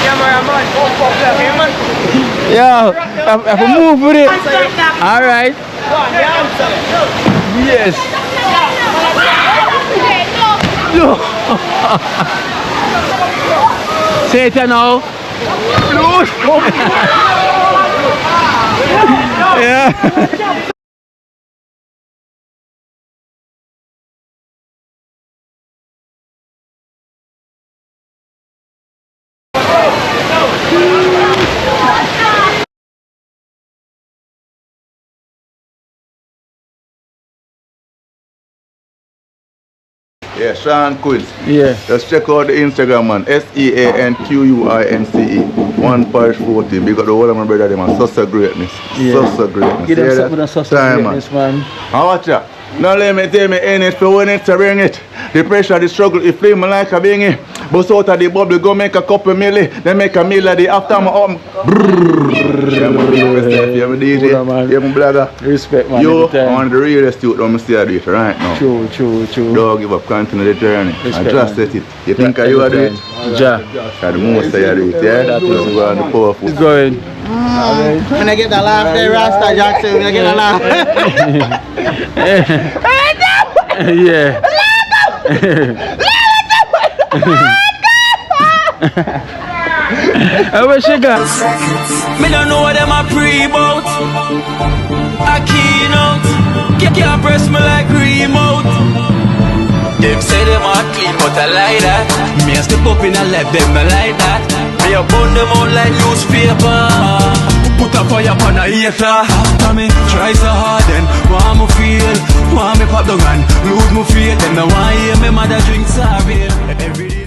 Cameraman, man. Yeah, if I move with it. Alright. Yes. No. Say it now. Yeah. Yeah, Sean Quiz. Yeah. Just check out the Instagram, man. SEANQUINCE. 1 parish 14. Big up the whole of my brother, them, man. Such a greatness. Yeah. Such a greatness. Give them something of such a greatness, man. How watch ya? Now let me tell me NS for when it's to bring it. The pressure, the struggle, if flame like a bing it. But out of the bubble, go make a couple milli. Then make a milli, the after my arm. Yeah, my DJ, yeah, my blogger. Respect, man. Yo, on the realest youth, I'm still do it right now. True. Don't give up, continue the journey. Respect, I just set it. You think you are doing it? Ja. The most I do it, yeah? That is one of the powerful. It's going. When I get the laugh, they Rasta Jackson, when I get the laugh. Yeah. How much you got? Me don't know what them a pre about. A Kino, can't press me like remote. Them say them a clean, but I like that. Me a step up in a left, them I like that. Me a burn them out like newspaper. Put a fire upon a hater. After me try so hard, then want me feel, want me pop down and lose me faith. Them no want hear me mother drink sorry. Every day.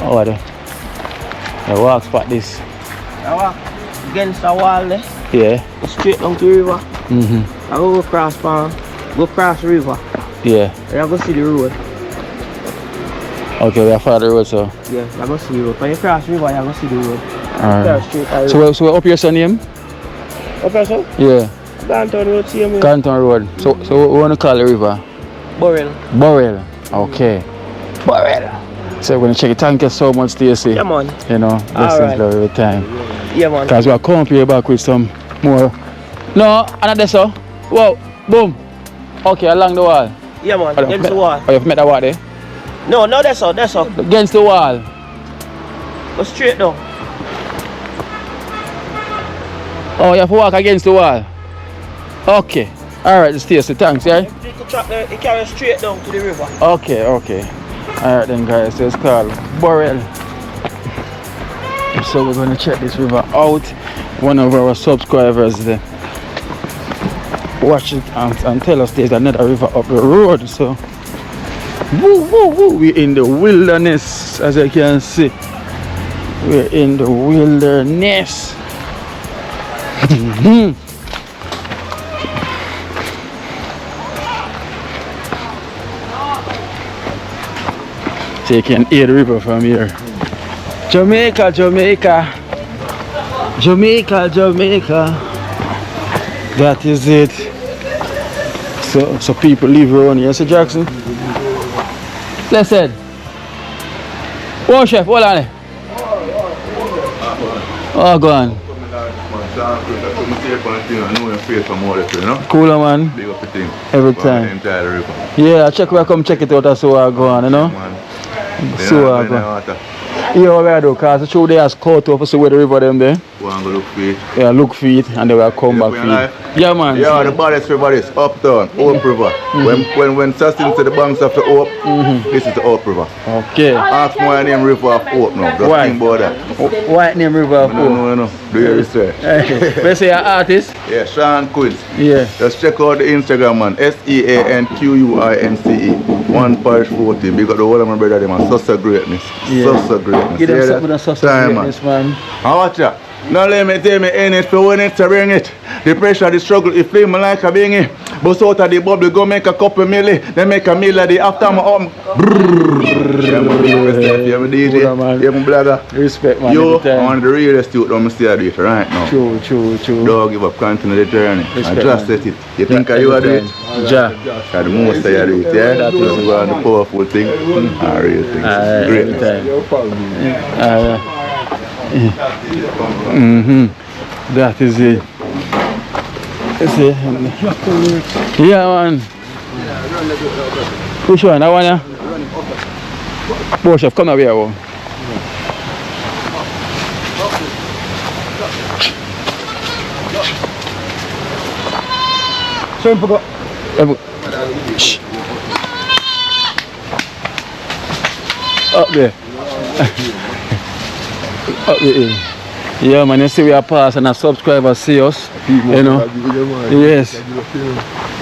Oh, the walk spot this. I walk against the wall there. Yeah. Go straight down to the river. I go across farm. Go cross the river. Yeah. And I go see the road. Okay, we are follow the road, so. Yeah, I go see the road. When you cross the river, you go see the road. Alright. Straight So we're up here, son, name? up here, son? Yeah. Canton Road, same way. Canton Road. So we want to call the river? Burrell. Okay. Burrell. So we're going to check it. Thank you so much, Stacey. Yeah, man. You know, blessings love every time. Yeah, man. Because we're coming here back with some more. No, another so. Whoa, boom. Okay, along the wall. Yeah, man. Against the wall. Oh, you've met that wall there? No, that's all. Against the wall. Go straight down. Oh, you have to walk against the wall. Okay. Alright, Stacey, thanks, yeah? It carries straight down to the river. Okay. Alright then, guys, so it's called Burrell. So we're going to check this river out. One of our subscribers there watch it and tell us there's another river up the road, so Woo, woo, woo. We're in the wilderness, as you can see. We're in the wilderness. So you can hear the river from here. Jamaica, Jamaica. Jamaica, Jamaica. That is it. So people live around here. So Jackson. Listen. Oh chef, hold on. Oh go on. Cooler man. Every time. Yeah, I check where I come check it out, that's how I go on, you know? So I go. Yeah, where I do, because the show they has caught up to see where the river them there. Go and go look for it. Yeah, look for it and they will come back for it. Yeah man. Yeah, the baddest river is uptown, Hope River. When Sustin to the banks of the Hope, this is the Hope River. Okay. Ask my name River of Hope now. Just Why? think about that. Why name River of Hope? No. Do your research. Let's say an artist? Yeah, Sean Quince. Yeah. Just check out the Instagram man. SEANQUINCE. 1 parish 40. Because the whole of my brother them are such a greatness. Yeah. Such a greatness. Give them something that's such a greatness, man. How watch that? Now let me tell me NS for when it's to bring it. The pressure, the struggle, if flame like a bingy. But out of the bubble, go make a couple milli. Then make a milli after my arm. Yeah, my DJ, yeah, my blogger. Respect, man. Yo, I want the realest youth, I'm still do it right now. True. Don't give up, continue the journey. Respect, I just set it. You think you are doing it? Ja. The most I do it, yeah? That is one of the powerful thing. I real things. Greatness. That is it. Yeah, man. Which one? That one, yeah? Boy, chef, come over here. Oh. So, go. Shh. Up there. Up there. Yeah, man, you see we are pass and a subscriber see us, you know. Yes.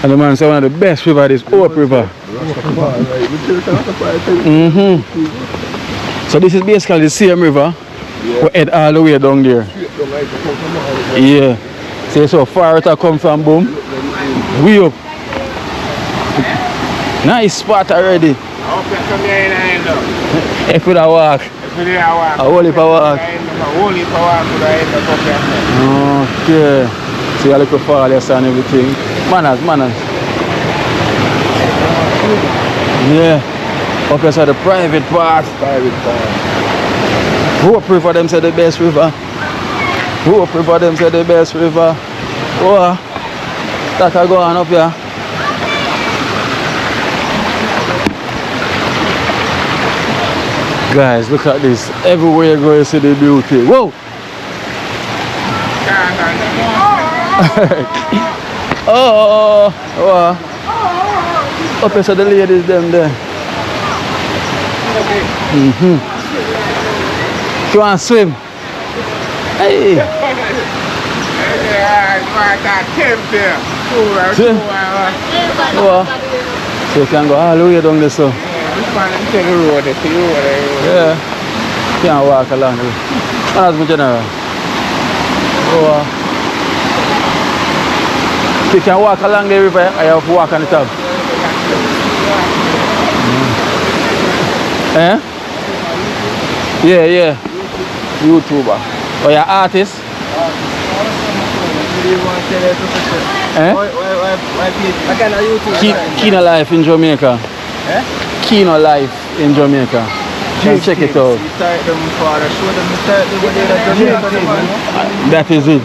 And the man say one of the best river is Hope River. So this is basically the same river. We head all the way down there. Yeah. See so far it come from boom. We up. Nice spot already. If we walk. A whole heap of walk. Okay. See a little fall yes and everything. Manners. Yeah. Up here the private part. Hope River them say the best river. Hope River them say the best river. Oh, that I go on up here. Guys, look at this. Everywhere you go, you see the beauty. Whoa! Oh! Up here, so the ladies them there. You want to swim? Hey! So you can go all the way down there, so. Yeah, can't walk along. That's my general. Oh, you can walk along the river, I have to walk on the top. Eh? Yeah. YouTuber. Oh, you're artist? Eh? Kino Life in Jamaica. Eh? Kino Life in Jamaica. Can check it out. That is it.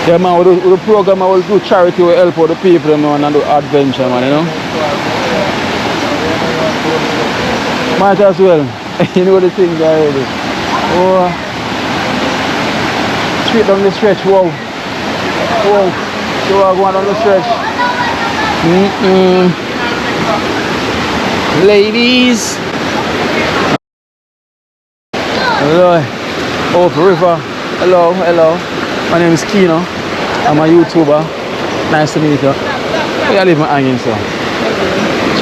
Yeah man, with the program I will do charity, we help out the people man, and do adventure man, you know. Might as well. You know the thing already. Oh, straight down the stretch, wow. So I go on the stretch. Ladies. Hello. Hope River. Hello. My name is Kino. I'm a YouTuber. Nice to meet you. I live in hanging so.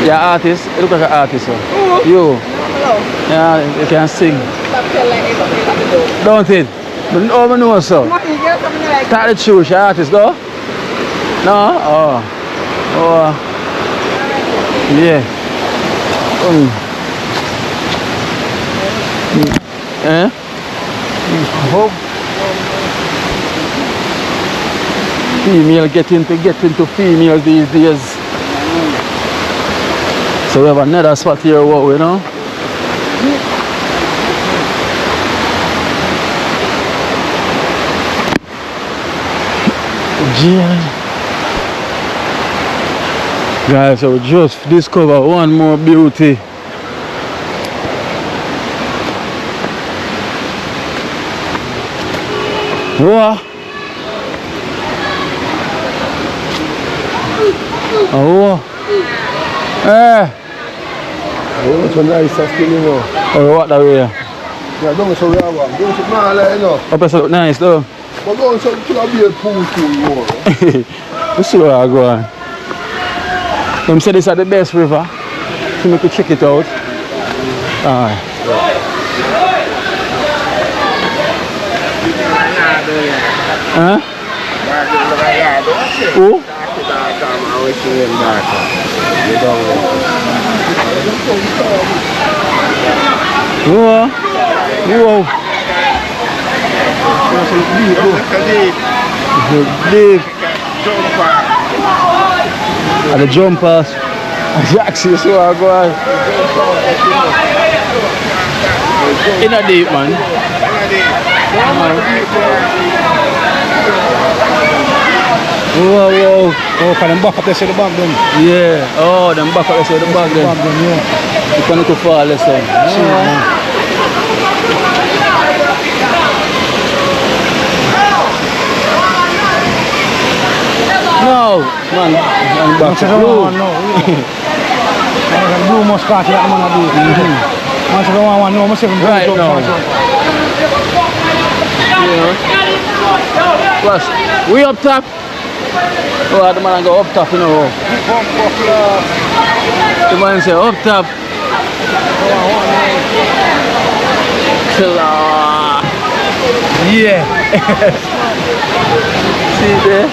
You're an artist? You look like an artist, sir. You? Yeah, you can sing. Don't it? But no, I know, sir. Start the truth, you're an artist, though? No? Oh. Oh. Yeah. Eh? Female get into females these days. So we have another spot here, what we know. Yeah. Guys, so we just discovered one more beauty. What? Oh. Eh. Oh, it's a nice feeling, Oh, what that way? Yeah, don't so real one. Don't so small, you know. Up it's look nice though. But don't so to be a pool too more. Let's see where I go on. Them say this is the best river. So we could check it out. Alright. Huh? Who? Whoa. Whoa. Big. And the jumpers. Jackson, so I go on. In a deep, man. Whoa, whoa. Oh, for them back up there, see the back then. Yeah. Oh, them back up there, see the back then. Yeah. You can't go far, listen. No, man, I'm back to blue. Blue muscat, yeah, man, I do. Man, I don't want no, I'm saying Right now. Plus, we up top. Oh, the man go up top, you know. The man say up top. Killer. Yeah. See there?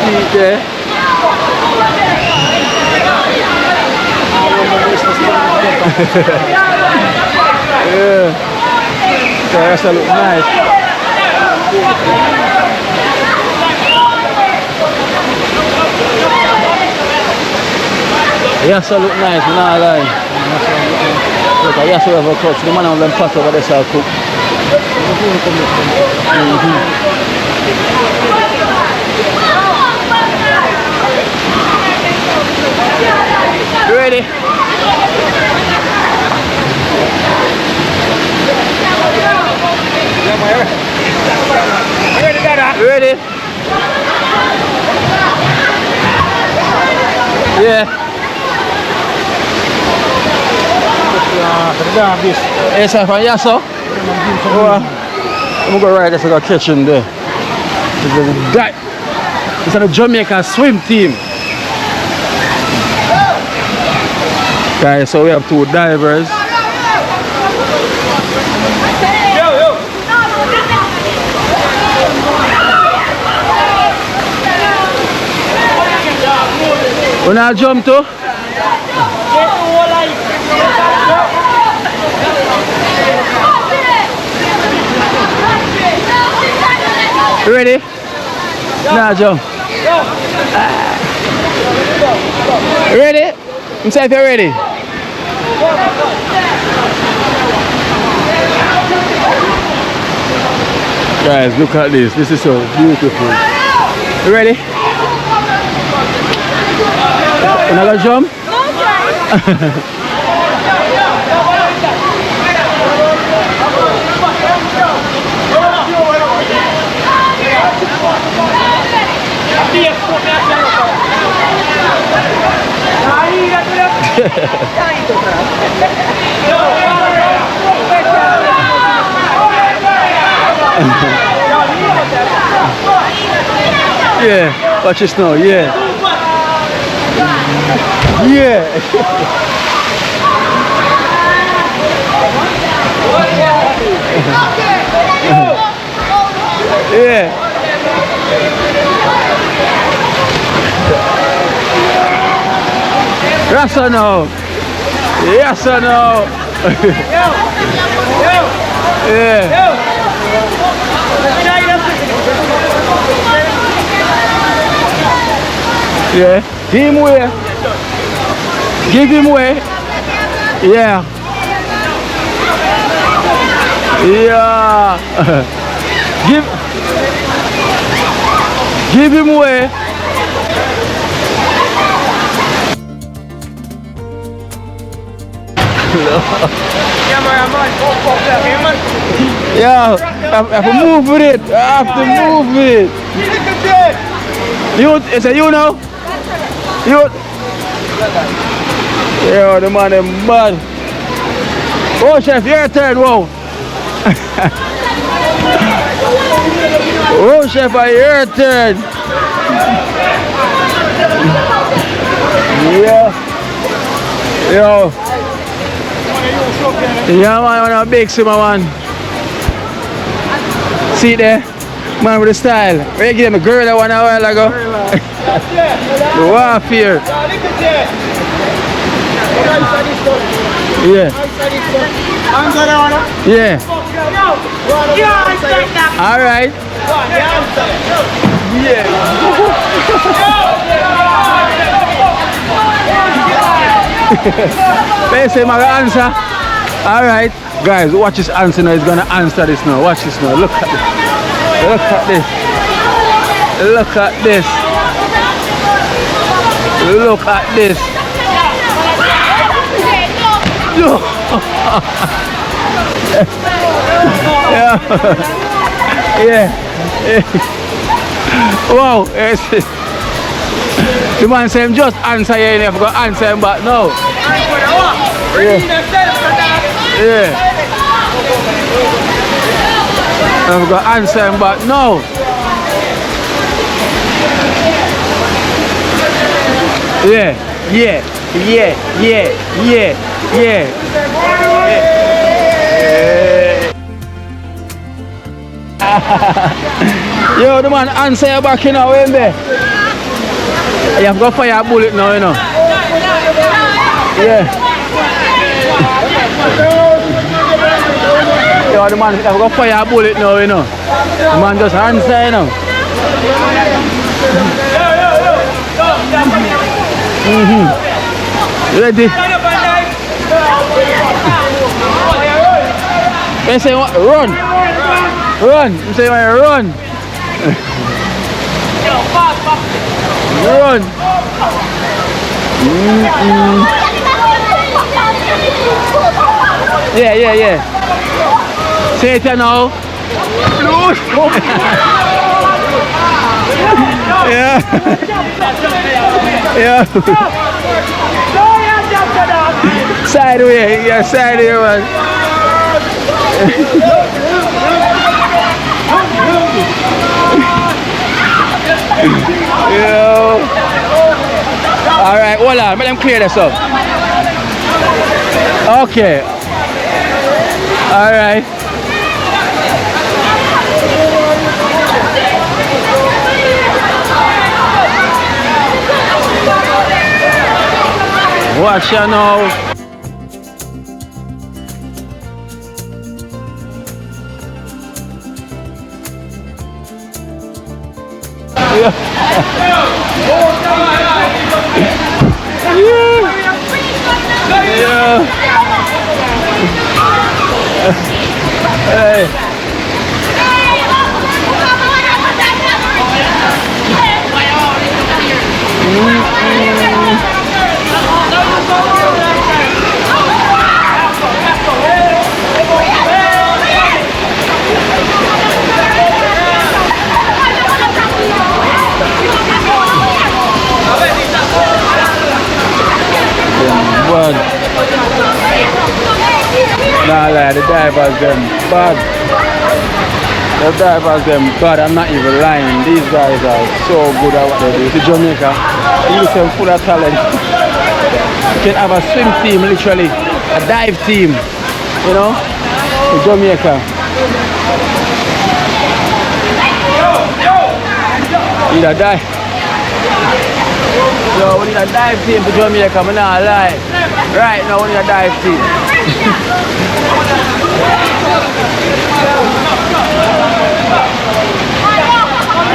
See there? Yeah. So that's a look nice. Yes, I look nice, I'm not lying. Look, I just have a cook. The man on them pot over there, so I'll cook. You ready? You ready? Yeah. Yes, sir, from here, sir. I'm going to go right there, so I catch him there. It's a Jamaica swim team. Guys, so we have two divers. When I jump to? You ready? Now jump. You ready? I'm saying if you're ready. Guys, look at this. This is so beautiful. You ready? You not gonna jump? Yeah, watch this now, yeah. Yeah. Yeah. Yes or no? Yes or no? Yeah. Yeah. Give him way. Give him way. Yeah. Yeah. Give him way. Yeah, I have to move with it. I have to move with it. You, is it you now? You. Yeah, the man is bad. Oh, chef, your turn, whoa. Oh, chef, your turn. Yeah. Yo. Yeah, man, I want a big simmer, man. See there? Man with the style. Where you give him a girl that one a while ago? The warfare. Yeah. Yeah. Alright. Yeah. Let's say I'm gonna answer. Alright. Guys, watch his answer now. He's gonna answer this now. Watch this now. Look at this. Look at this. Look at this. Look at this. Look. Yeah. Yeah. Wow. The man said him just answer you and you have to answer him back now. Yeah. Yeah. I've got to answer him back now. Yeah. Yeah. Yeah. Yeah. Yeah. Yeah. Yo, the man answer you back, you know, in there. You have got fire a bullet now, you know. Yeah. Yo, the man have got fire a bullet now, you know. The man just answer, you know. Ready? You say what? Run! Run! You say run! Run! Yeah, yeah, yeah. Say it now. Yeah. Yeah. Sideways, yeah, sideways, man. Yo. All right, hold on, let them clear this up. Okay. All right. Watch you now. Yeah. Hey. Nah, like, the divers them bad. The divers them bad. I'm not even lying. These guys are so good at what they do. See Jamaica, you them full of talent. can have a swim team, literally, a dive team, you know, in Jamaica. Need a dive. Yo, we need a dive team for Jamaica, I'm not lie. Right now, we need a dive team.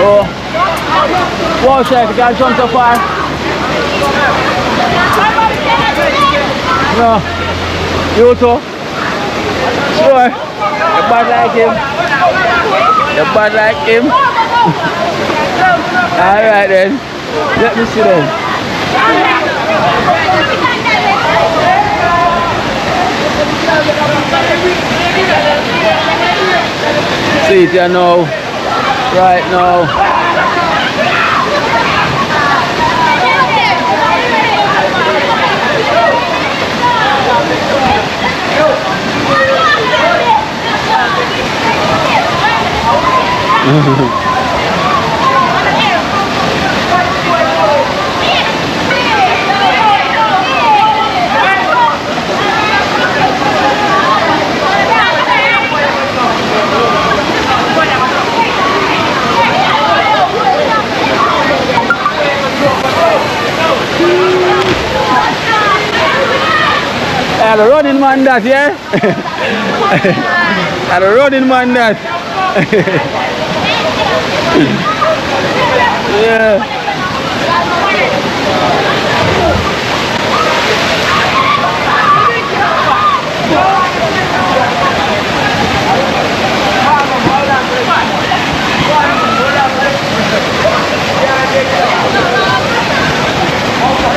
Oh, whoa, Shaq, you can't jump so far. No, you too. Sure, you're bad like him. You're bad like him. Alright then, let me see then. See it, you know, right now. The running man that, yeah? The running man that. Yeah.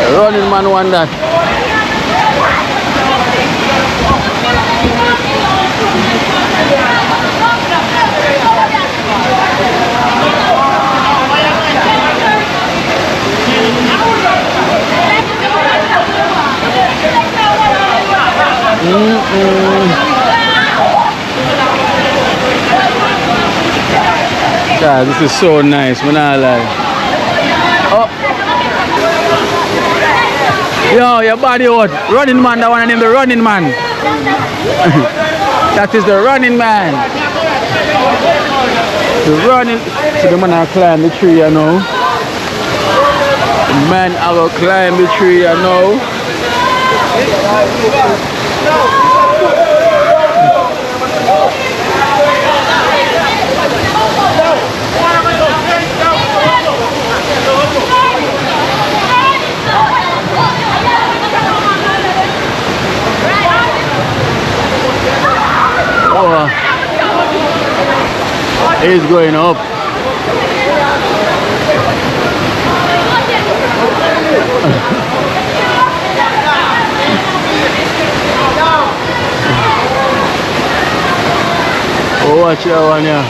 The running man won that. God, this is so nice, man. I like. Oh, yo, your body out. Running man, that one named the running man. That is the running man. The running. So the man I climb the tree, you know. The man I will climb the tree, you know. Oh, it's going up. Oh, watch that one, yeah.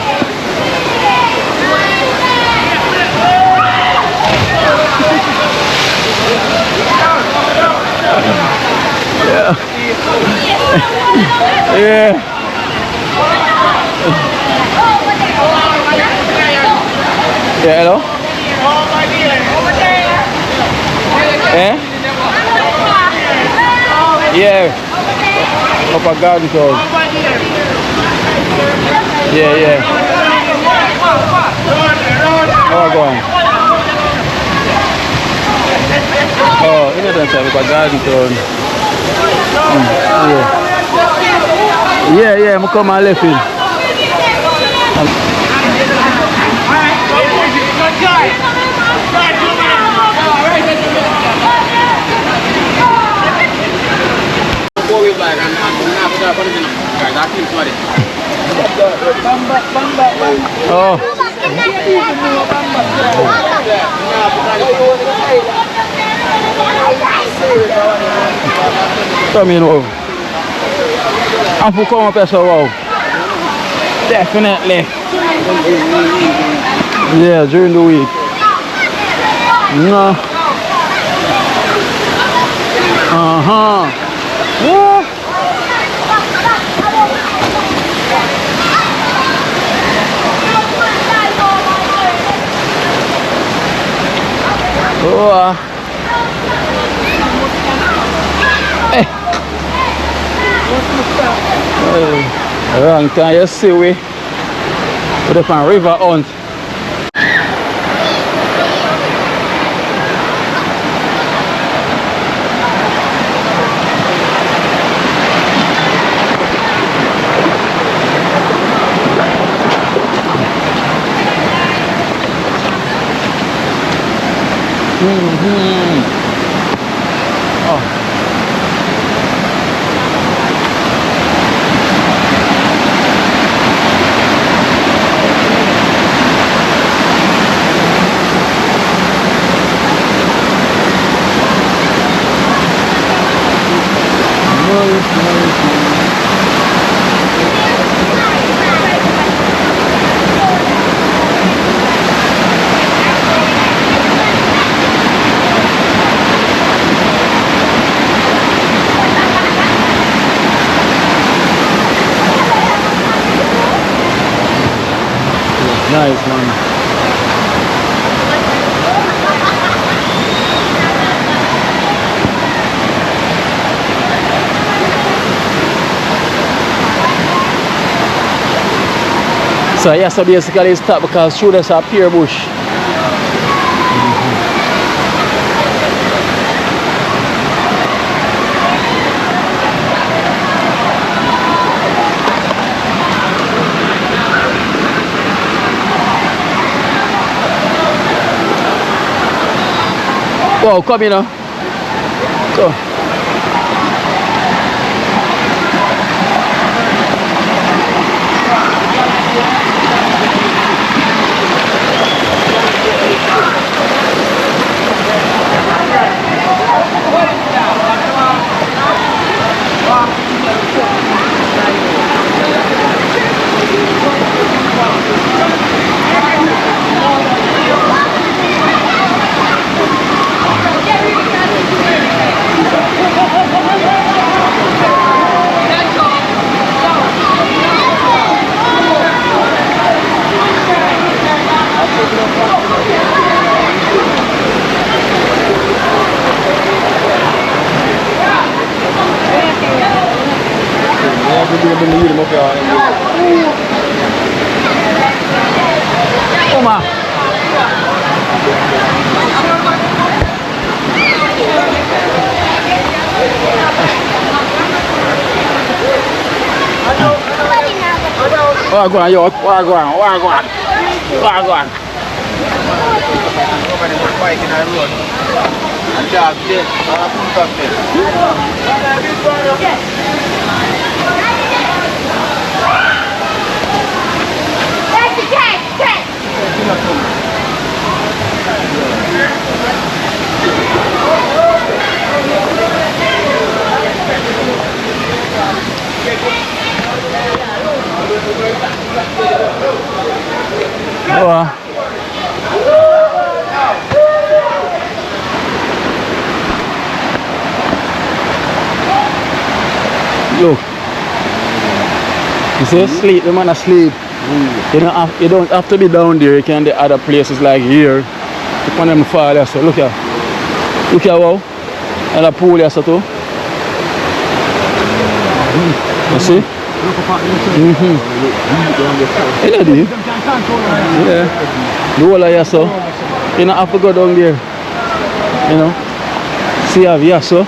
Yeah. Yeah. Yeah, hello? Eh? Yeah. Up a garden close. Yeah, yeah. Oh, go on. Oh, you know that up a garden close. Yeah. Yeah, I'm coming and left in. Oh. Come in, wow. I'm for come up here, so wow. Definitely. Yeah, during the week. No. Yeah. Oh. Wrong time, you see we up on river hunt. Nice, man. So yes, so basically it's stop because through this a pear bush. Wow, come in now. Go. Toma. Wagwan, yo, wagwan. Bike in the road. And dog dead. Oh. Look. You see, sleep, the man asleep. You don't have to be down there. You can do other places like here. You can them fall there. So look here. Look here, wow. And a pool here, so too. You see? Yeah. The whole of here, so. You don't have to go down there. You know. See, you have here, so.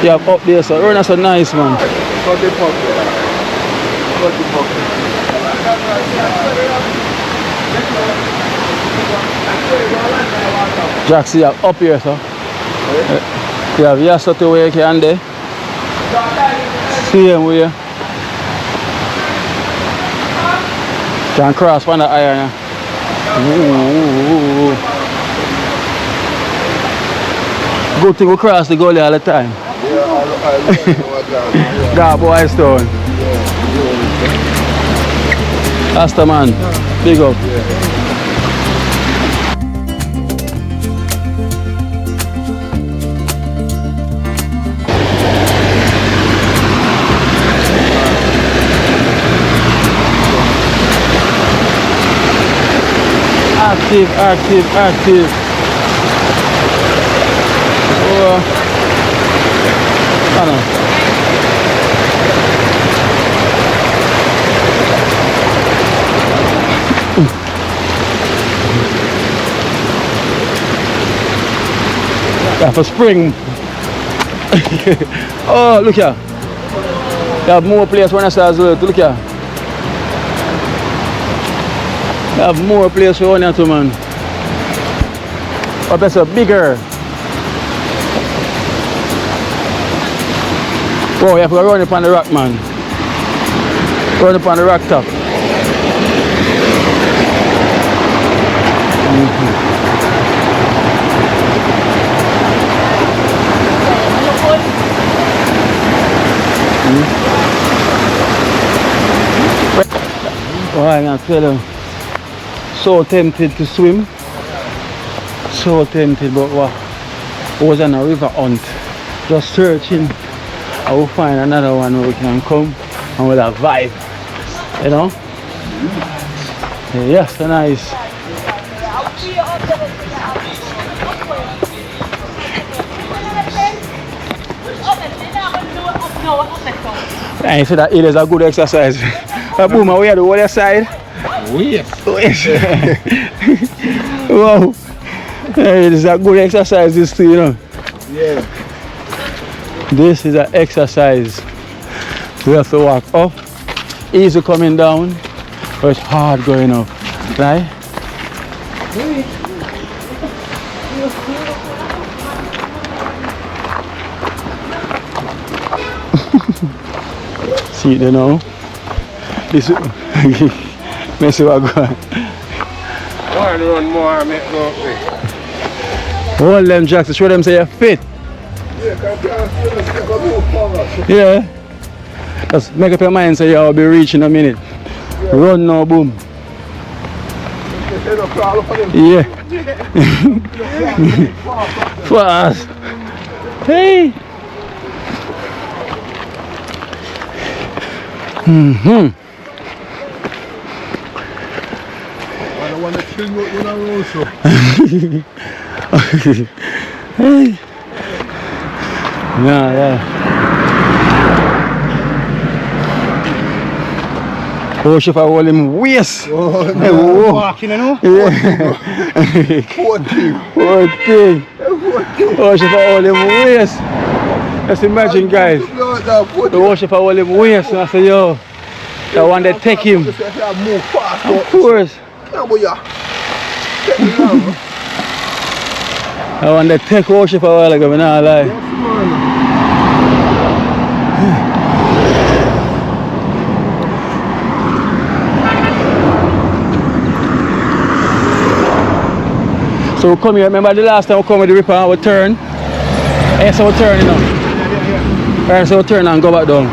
You have up there, so. Run, so nice, man. Jack, see, you have up here, so. You have here, so to where you can there. See him where. Can cross on the iron. Good thing we cross the gully all the time. God boy stone. That's the man. Big up. Active. Oh, I know. That's for spring. Oh, look here. You have more place when I say as well. Look here. You have more place for one here too, man. Up that's a bigger. Oh, you have to run up on the rock, man. Run up on the rock top. Oh, I'm gonna tell you, so tempted to swim, so tempted, but what? I was on a river hunt, just searching. I will find another one where we can come and we'll have vibe, you know? Yes, so nice. And you see that it is a good exercise. Boom, we are the other side. Oh yes. Oh, yes. Wow. It is a good exercise, this too, you know. Yeah. This is an exercise. We have to walk up, easy coming down, but it's hard going up, right? See it, you know. This let's see what I got. Run more, make go. Hold them jacks to show them say you're fit. Yeah. Just make up your mind so you'll be reaching in a minute. Run now, boom. Yeah. Fast. Hey. I don't want to kill you when I roll so. Hey. Yeah. Oh, if I hold him waist. Oh, Hey, whoa. Walking, you know? Yeah. 14. Oh, if I hold him waist. Just imagine, guys. The worship I hold him waist. And I say, yo, I want to take him. Of course. I want to take worship a while ago, but now I lie. So we come here, remember the last time we come with the ripper and we turn? Yes, so we turn, you know. Alright, so we turn and go back down.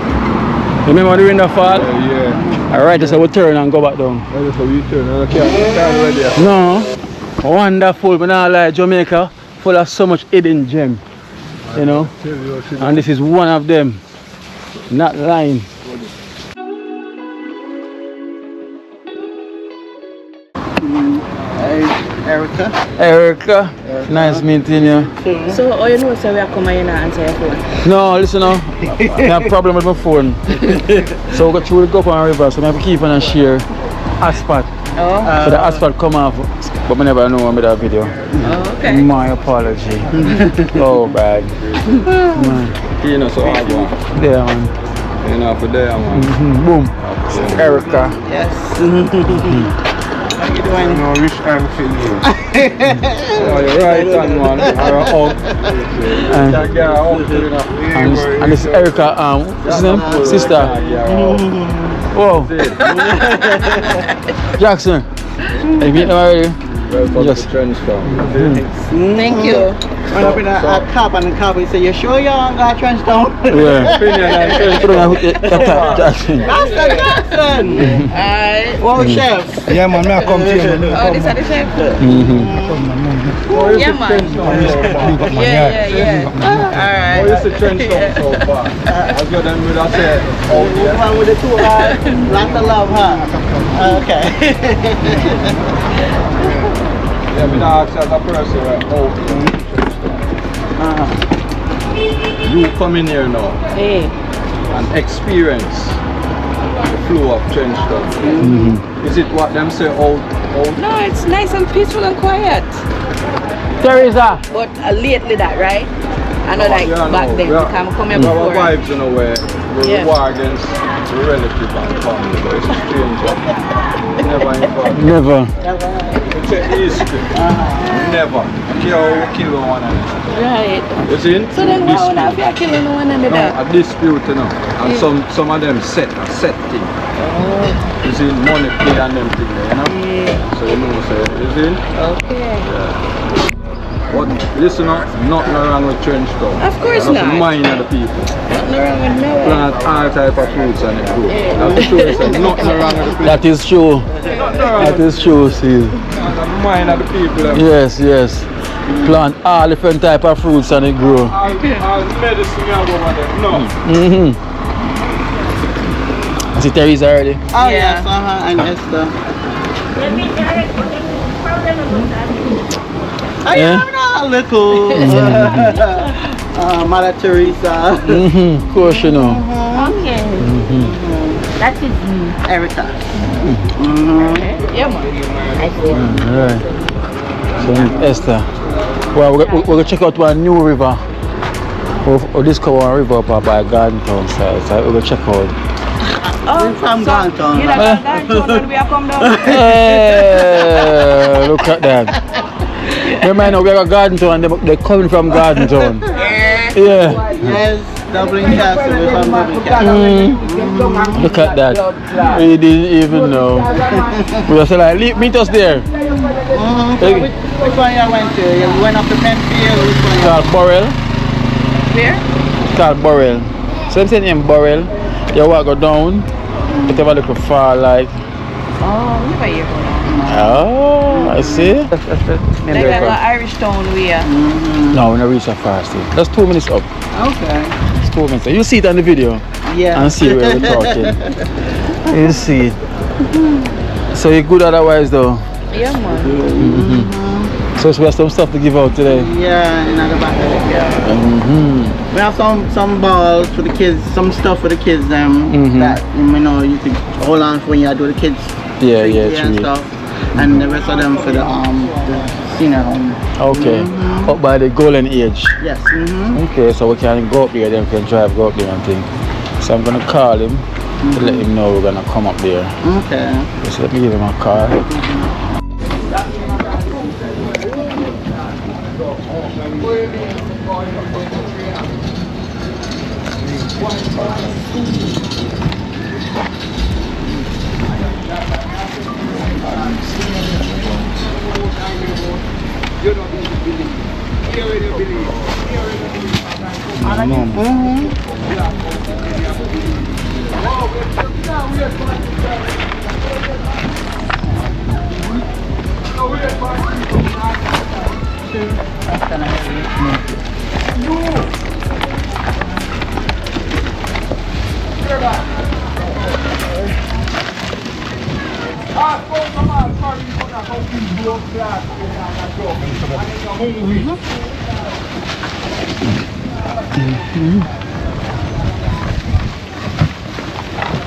Remember the window fall? Yeah. Alright, so we turn and go back down. That's how we turn. I can't stand right there. No, wonderful, but now like Jamaica, full of so much hidden gem, you know. And this is one of them, not lying. Erica, nice meeting you. So, all you know is we are coming in and answer your phone. No, listen now, I have a problem with my phone. So we got to go up on river, so I have to keep on and share asphalt. Oh. So the asphalt come off, but I never know about that video. Oh, okay. My apology. Oh, bad. You know, so hard one. Yeah, man. You know, for there, man. Boom. Erica. Yes. How you doing? No, which hand for you? Oh, you're right, man. And this is Erica, what's his name? Sister. Whoa. Jackson. Have you met them already? Welcome Yes. to Trenchtown. Thank you. When I've been a cab and the cab, he said, you sure you ain't got trench down? Yeah. Put on that Jackson. Master Jackson! Alright. Wow, chef. Yeah, man, I come to you. Oh, this is the chef? Yeah, man. Yeah. Alright. What's the Trenchtown so far? As you done with us, The one with the two hearts, lots of love, huh? Okay. yeah, me not ask as a person, you come in here now Hey. and experience the flow of Trenchtown. Is it what them say old? No, it's nice and peaceful and quiet. Teresa. But lately that, right? I know like Yeah, back no, then, yeah. because I come here Our before. vibes in a way, we Yeah. war against the relative and family, but it's a stranger. Never involved. Never. It's a history. Never. Kill one another. Right. You see? So then why would I be killing one No, another? a dispute, you know. And some of them set thing. You see, money play and them thing there, you know? Yeah. So you know, so you see? Okay. But listen up, nothing wrong with trench town. Of course That's not. the mind of the people. Nothing wrong with no one. Plant all type of fruits and it grow. That's true, so nothing wrong with the people. That is true. That is true, see. That's the mind of the people. Yes, yes. Plant all different type of fruits and it grow. All medicine you go over there. No. I see Teresa already. Oh, Yeah. yes, and Esther. Oh, yeah, a little. Mother Teresa. Of course, you know. Okay. That is Erica. yeah, man. Alright. So Esther. Well, we're going to check out one new river. We'll discover one river up by Garden Town side. So we're going to check out. We're from Ganton. You know, Ganton when we are come down. Hey, look at that. You might know we got Garden Town and they're coming from Garden Town. Yeah. Yes, Dublin Castle. We're from Dublin Castle. Look at that. We didn't even know. We were like, meet us there. Which one you went to? You went up to Penfield? Which one? Called Burrell. Where? Called Burrell. So I'm saying in Burrell, you walk go down, you have a little fall like. Oh, never hear about that. Oh, I see. Like I go Irish Town we are. No, we're not reach that far still. That's 2 minutes up. Okay. It's 2 minutes. You see it on the video Yeah. and see where we're talking. You see it. So you're good otherwise though. Yeah, man. So we have some stuff to give out today. Yeah, in the back of it, yeah. We have some balls for the kids, some stuff for the kids that you know you could hold on for when you do the kids. Yeah, and true. stuff. And the rest of them for the senior home. Okay. Up by the golden age. Yes. Okay, so we can go up there, then we can drive go up there and thing. So I'm gonna call him to let him know we're gonna come up there. Okay. So let me give him a call.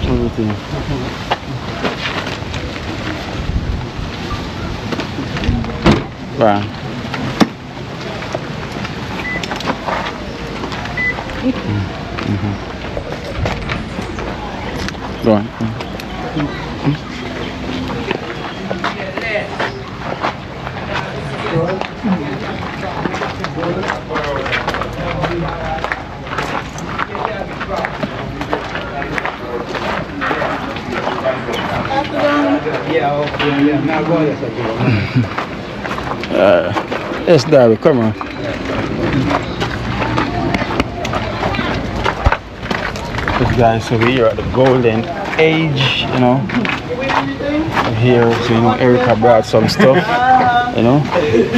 Everything. Wow. Go on. Yes, Darby, come on. This guys over here at the golden age, you know. Here, so you know, Erica brought some stuff, you know,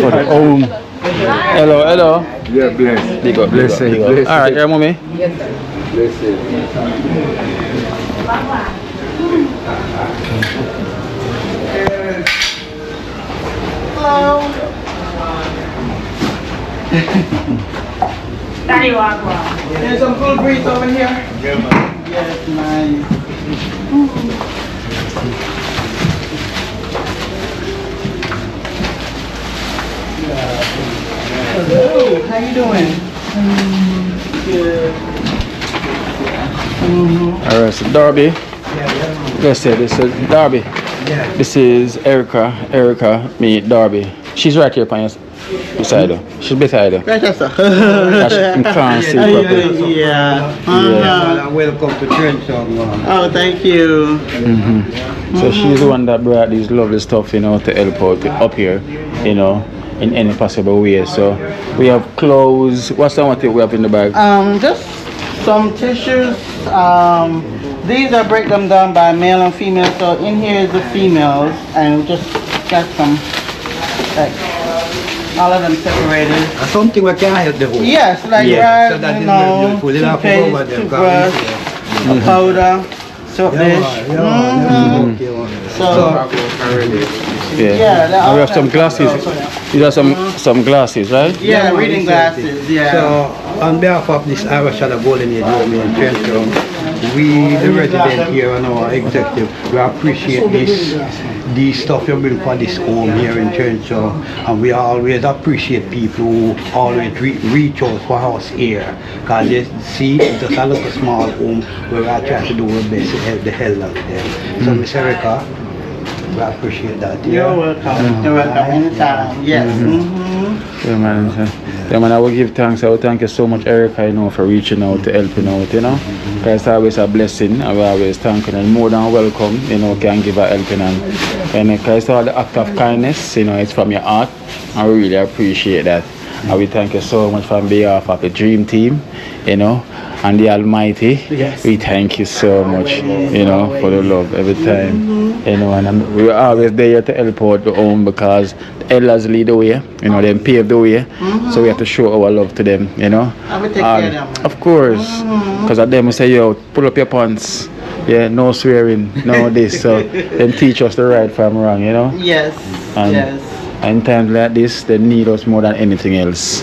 for the home. Hello, hello. Yeah, bless. Big up, Bless big it, up. bless it. Alright, yeah, mommy. Bless it. There's some cool breeze over here. Yeah, man. Yes, nice. Hello, how you doing? Good. Alright, so Darby. Let's say this is Darby. This is Erica. Erica, meet Darby. She's right here upon your beside her. She's beside her. Right, sir. You can't see properly. Yeah. Welcome to Trenchtown. Oh, thank you. So she's the one that brought these lovely stuff, you know, to help out up here, you know, in any possible way. So we have clothes. What's the one thing we have in the bag? Just some tissues. These are break them down by male and female. So in here is the females, and we just got some, like, all of them separated. Something we can help the whole. Yes, like Yeah. So that you is know, very beautiful. toothpaste, toothbrush, a powder, soap dish. So Yeah. that And we all have some that glasses. comes out. These are some glasses, right? Yeah, reading glasses. Yeah. So, on behalf of this Irish and Golden Age Home in Trenchtown, we, the resident here and our executive, we appreciate this stuff you bring for this home here in Trenchtown, and we always appreciate people who always reach out for us here, because you see, it's just a little small home where we are trying to do our best to help the hell out of them. So, Miss Erica, we appreciate that. You're welcome. You're welcome anytime. Yes. Yeah, man. Yeah, man, I will give thanks. I will thank you so much, Erica, you know, for reaching out, to helping out, you know. Because it's always a blessing. I will always thank you, and more than welcome, you know, can give a helping hand. And because it's all the act of kindness, you know, it's from your heart. I really appreciate that. I will thank you so much on behalf of the Dream Team, you know, and the Almighty. Yes. We thank you so much, you know, for the love every time. You know, and we were always there to help out the home, because the elders lead the way, you know, them pave the way. So we have to show our love to them, you know. I will take care of them. Of course, because at them we say, yo, pull up your pants. Yeah, no swearing, no this. So them teach us the right from wrong, you know. Yes. And Yes. in times like this, they need us more than anything else.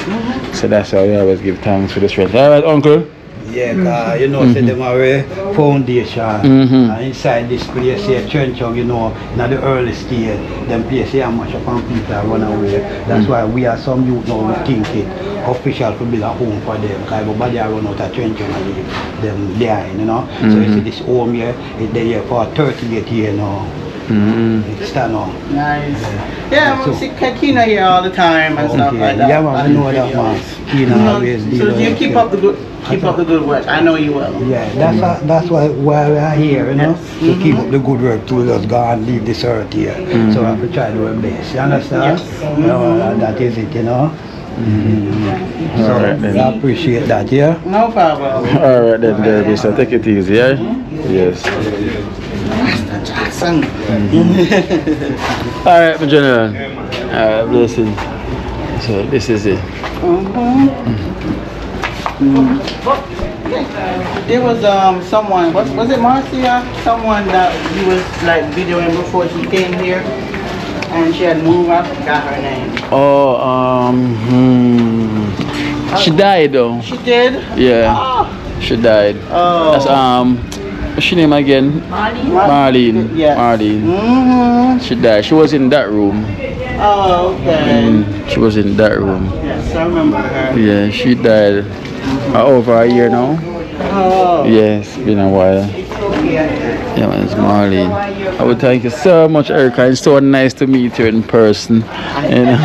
So that's why we always give thanks for the strength. All right, Uncle. Yeah, you know, say them are a foundation. And inside this place here, Trenchtown, you know, in the early stage, them place here much upon people run away. That's why we are some youth now, we think it official to build a home for them. Because everybody run out of Trenchtown and leave them there, you know. So you see this home here, it's there here for 38 years now. It's stand on. Nice. Yeah, we see Kino here all the time and stuff like that. Yeah, man, I know that, man. Kino always So do you keep up the good work? I know you will. Yeah, that's why we are here, you know, to keep up the good work to us go and leave this earth here. So we have to try to do our best. You understand? Yes. You know, that is it, you know. So I appreciate that, yeah. No problem. All right then, baby. So take it easy, yeah? Yes. Jackson. All right, my general. Blessing. So this is it. There was someone, was it Marcia? Someone that you was like videoing before she came here, and she had moved. I forgot her name. She died though. She did. Yeah, Oh. she died. Oh. That's what's her name again? Marlene. Yes. Marlene. She died. She was in that room. Oh, okay. She was in that room. Yes, I remember her. Yeah, she died over a year now. Oh. Yes, been a while. Yeah, man, it's Marlene. I would thank you so much, Erica. It's so nice to meet you in person. You know?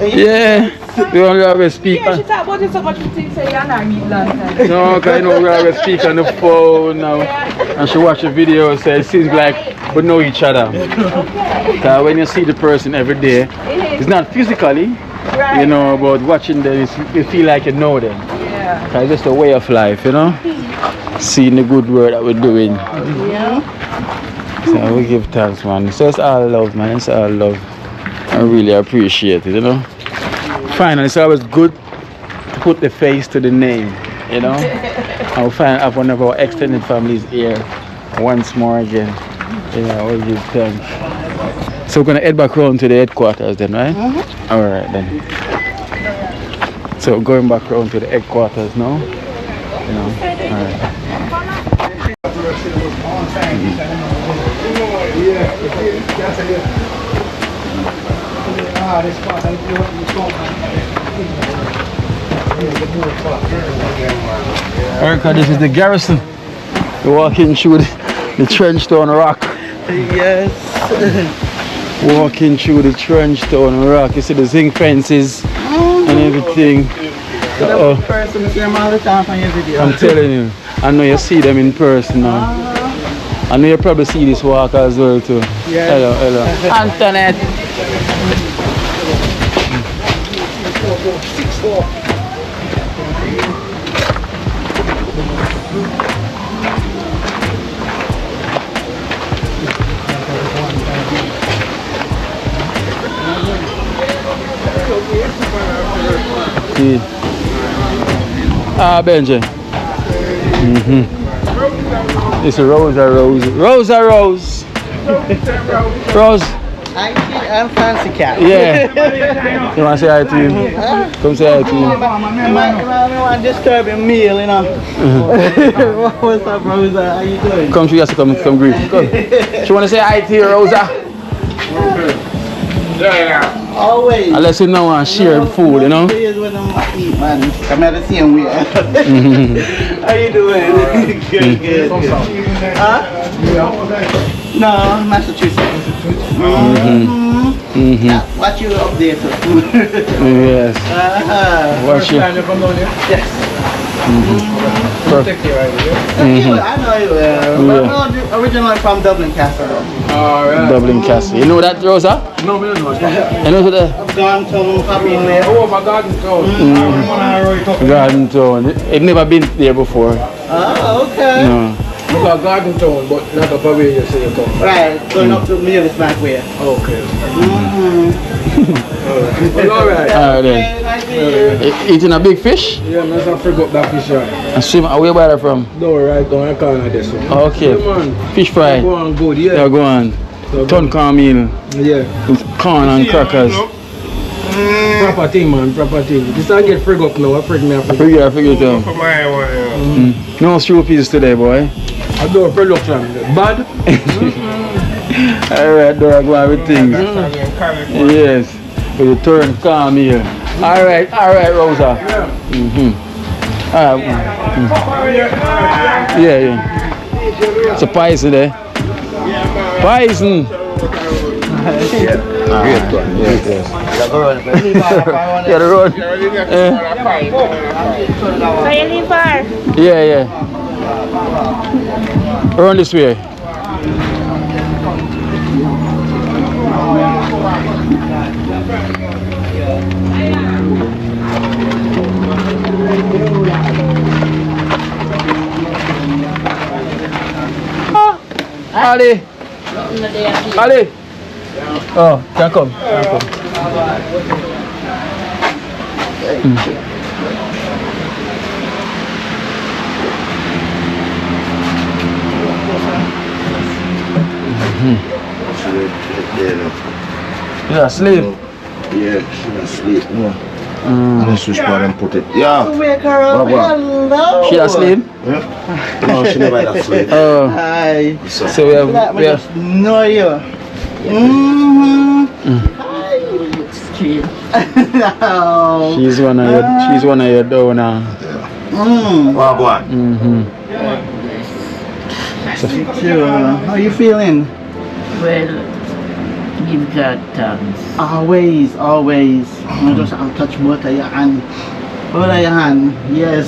Yeah, we only always speak. Yeah, she talk about it so much, you think say you're not meet long time. No, because you know we always speak on the phone now. And she watch the video, so it seems like we know each other. Because when you see the person every day, it's not physically, you know, but watching them, you feel like you know them. Yeah. Because it's just a way of life, you know. Seeing the good work that we're doing. Yeah. So we give thanks, man. So it's all love, man. It's all love. I really appreciate it, you know. Finally, it's always good to put the face to the name, you know. I'll find out one of our extended families here once more again. Yeah, we'll give thanks. So we're gonna head back around to the headquarters then, right? Alright then. So going back around to the headquarters now. You know. Alright. Erica, this is the garrison. You're walking through the trench town rock. Yes. Walking through the trench town rock. You see the zinc fences and everything. Person, I see them all the time on your video. I'm telling you, I know you see them in person now. I know you probably see this walk as well too. Yes. Hello. Antoinette. Benji. It's a Rose. Rose. I'm fancy cat. Yeah. You want to say hi to him? Come say hi to him. I want to disturb your meal, you know. What's up, Rosa? How you doing? Come, she has to come greet. Come. She want to say hi to you, Rosa? Yeah. Always. Unless you know and share food, you know. When I'm eat, man. I'm at the same way. How you doing? Good. Huh? No, Massachusetts. Yeah, watch you up there too. Yes. Watch you. Yes. Mm-hmm. I know you well. I'm originally from Dublin Castle. Alright. Dublin Castle. You know that, Rosa? No, we don't know. You know that? I've gone to Fabian there. Oh, my Garden Town. Garden Town. I've never been there before. Oh, okay. No. We got Garden Town, but not up where you say you come. Right, going up to Millis back way. Okay. Well, alright. Alright then. Nice to meet you. Eating a big fish? Yeah, man, I forgot that fish. And swim, where buy that from? No, right down the corner this one. Okay. Yeah, man. Fish fry. Go on, good, yeah. Yeah, go on. So Ton corn meal. Yeah. With corn and crackers. Proper thing, man, proper thing. This I get frig up now, I frig me up. I figure it out. No stew peas today, boy. I do a production. Bad? Alright, dog, go on with things. Yes. With the turn corn meal. Alright, Rosa. Yeah. It's a poison there. Poison. Great one. Yes. Yeah, the road. So you leave far? Yeah. Run this way. Ali. Oh, can come. Yeah, sleep. Yeah, she's asleep. And the switch bar and put it. Yeah. Wake her up. Hello. She asleep? Yeah. No, she never asleep. Oh. Hi. So we Let have me just know you. Hi. No. she's one of your donor. Well, go on. How are you feeling? Well, give God thanks. Always. I just I'll touch both of your hand. Yes.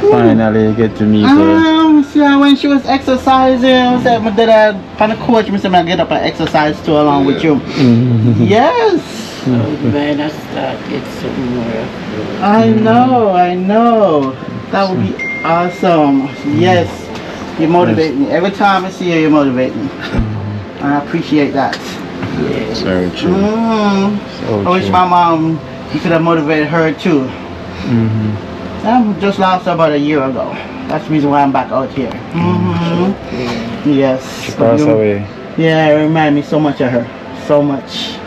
Finally get to meet her. See, when she was exercising, I said, my dad on the coach, I said, I get up and exercise too along with you. Yes. When I start get something more. I know. That would be awesome. Yes. You motivate me. Every time I see you motivate me. I appreciate that. It's very true. I wish my mom, you could have motivated her too. Just lost her about a year ago. That's the reason why I'm back out here. Yes. She passed away. Yeah, it reminded me so much of her. So much.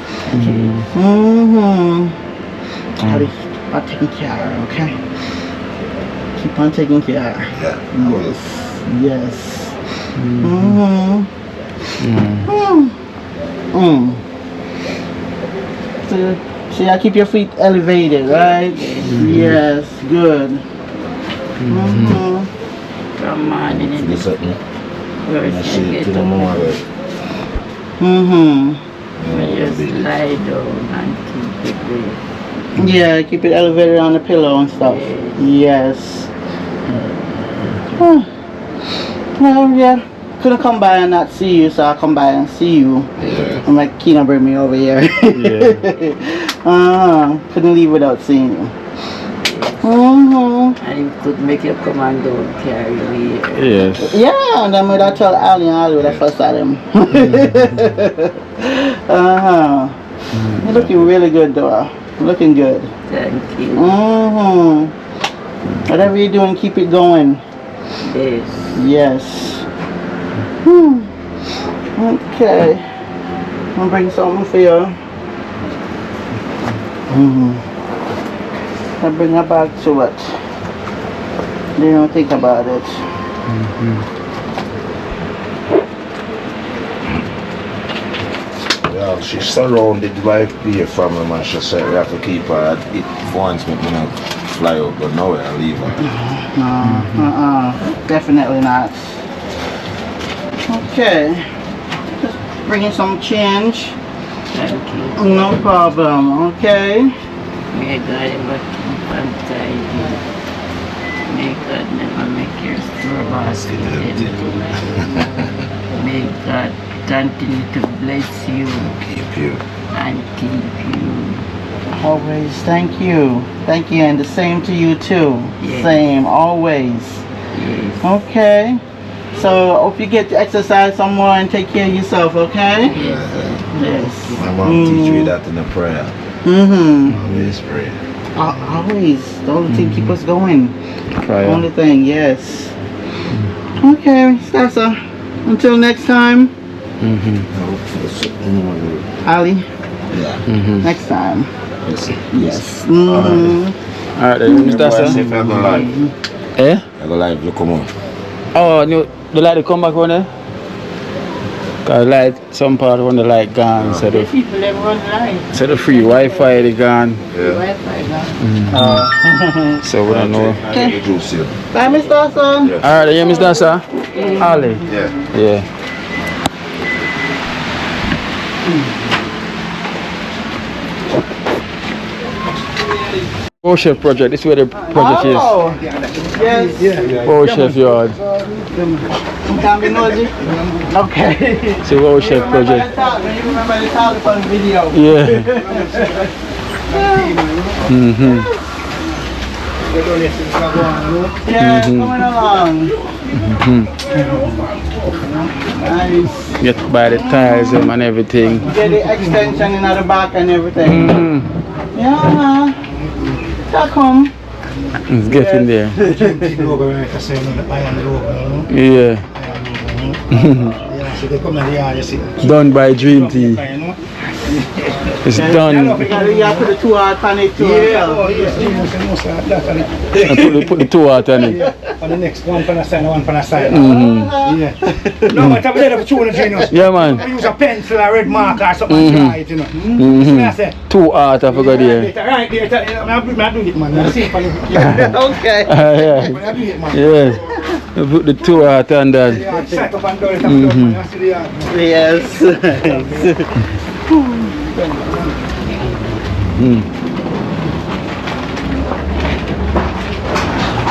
I'll taking care of her, okay? Keep on taking care of her. Yes. See, I keep your feet elevated, right? Yes, good. From morning in the first get up. We just lie down and keep it there. Yeah, keep it elevated on the pillow and stuff. Yes. Well, yeah. Couldn't come by and not see you, so I'll come by and see you. I'm like, Kino bring me over here. Couldn't leave without seeing you. And you could make your commando carry me. Yes. Yeah, and then would I tell Ali and Ali would I fuss at him. You're looking really good though. Looking good. Thank you. Whatever you're doing, keep it going. Yes. Yes. Okay. I'll bring something for you. I'll bring her back to it. You don't think about it. Yeah, she's surrounded by the family, man. She said we have to keep her. It wants me to fly out, but nowhere I leave her. Definitely not. Okay. Just bringing some change. Thank you. No problem, okay? May God ever keep and tidy. May God never make your store basket empty. May God continue to bless you Keep you. and keep you. Always, thank you. Thank you, and the same to you too. Yes. Same, always. Yes. Okay. So, hope you get to exercise some more and take care of yourself, okay? Yes. My mom teach me that in the prayer. Always pray. Always. The only thing keep us going. Prayer. Only thing, yes. Okay, Stasa. Until next time. Ali, Yeah. next time. Yes. Alright, then, Mr. If Sir. I go live, Eh? I go live, look come on. Oh, you like to come back on there? Cause like some part when the light gone, so the People them run line. free Wi-Fi they gone. Wi-Fi gone. So we don't know. Okay. Juice here. Bye, Mr. Son. Yeah. Alright, yeah, Mr. Sir. Ali. Yeah. Yeah. Oh Chef project, this is where the project is. Oh, yes. Oh Chef yard. Can be nosy? Okay. So Oh Chef project. You remember the telephone video? Yeah. Yeah, coming along. Nice. Get by the tiles and everything. Get the extension in the back and everything. Yeah. Back home. It's getting there. Yeah. Done by Dream Team. It's done. You have to put the 2 hour on it too. I put the 2 out on it. On the next one pan aside, one pan aside. Yeah. No, but I'm there for 200 genius. Yeah, man. I use a pencil, a red marker, or something to write, you know. I say, 2 out, I forgot there. right there, I do it, man. I see it, man. Okay. Yeah. I do it, man. Yes. I put the 2 out on that. Yeah, set up and down it, I see the yard. Yes.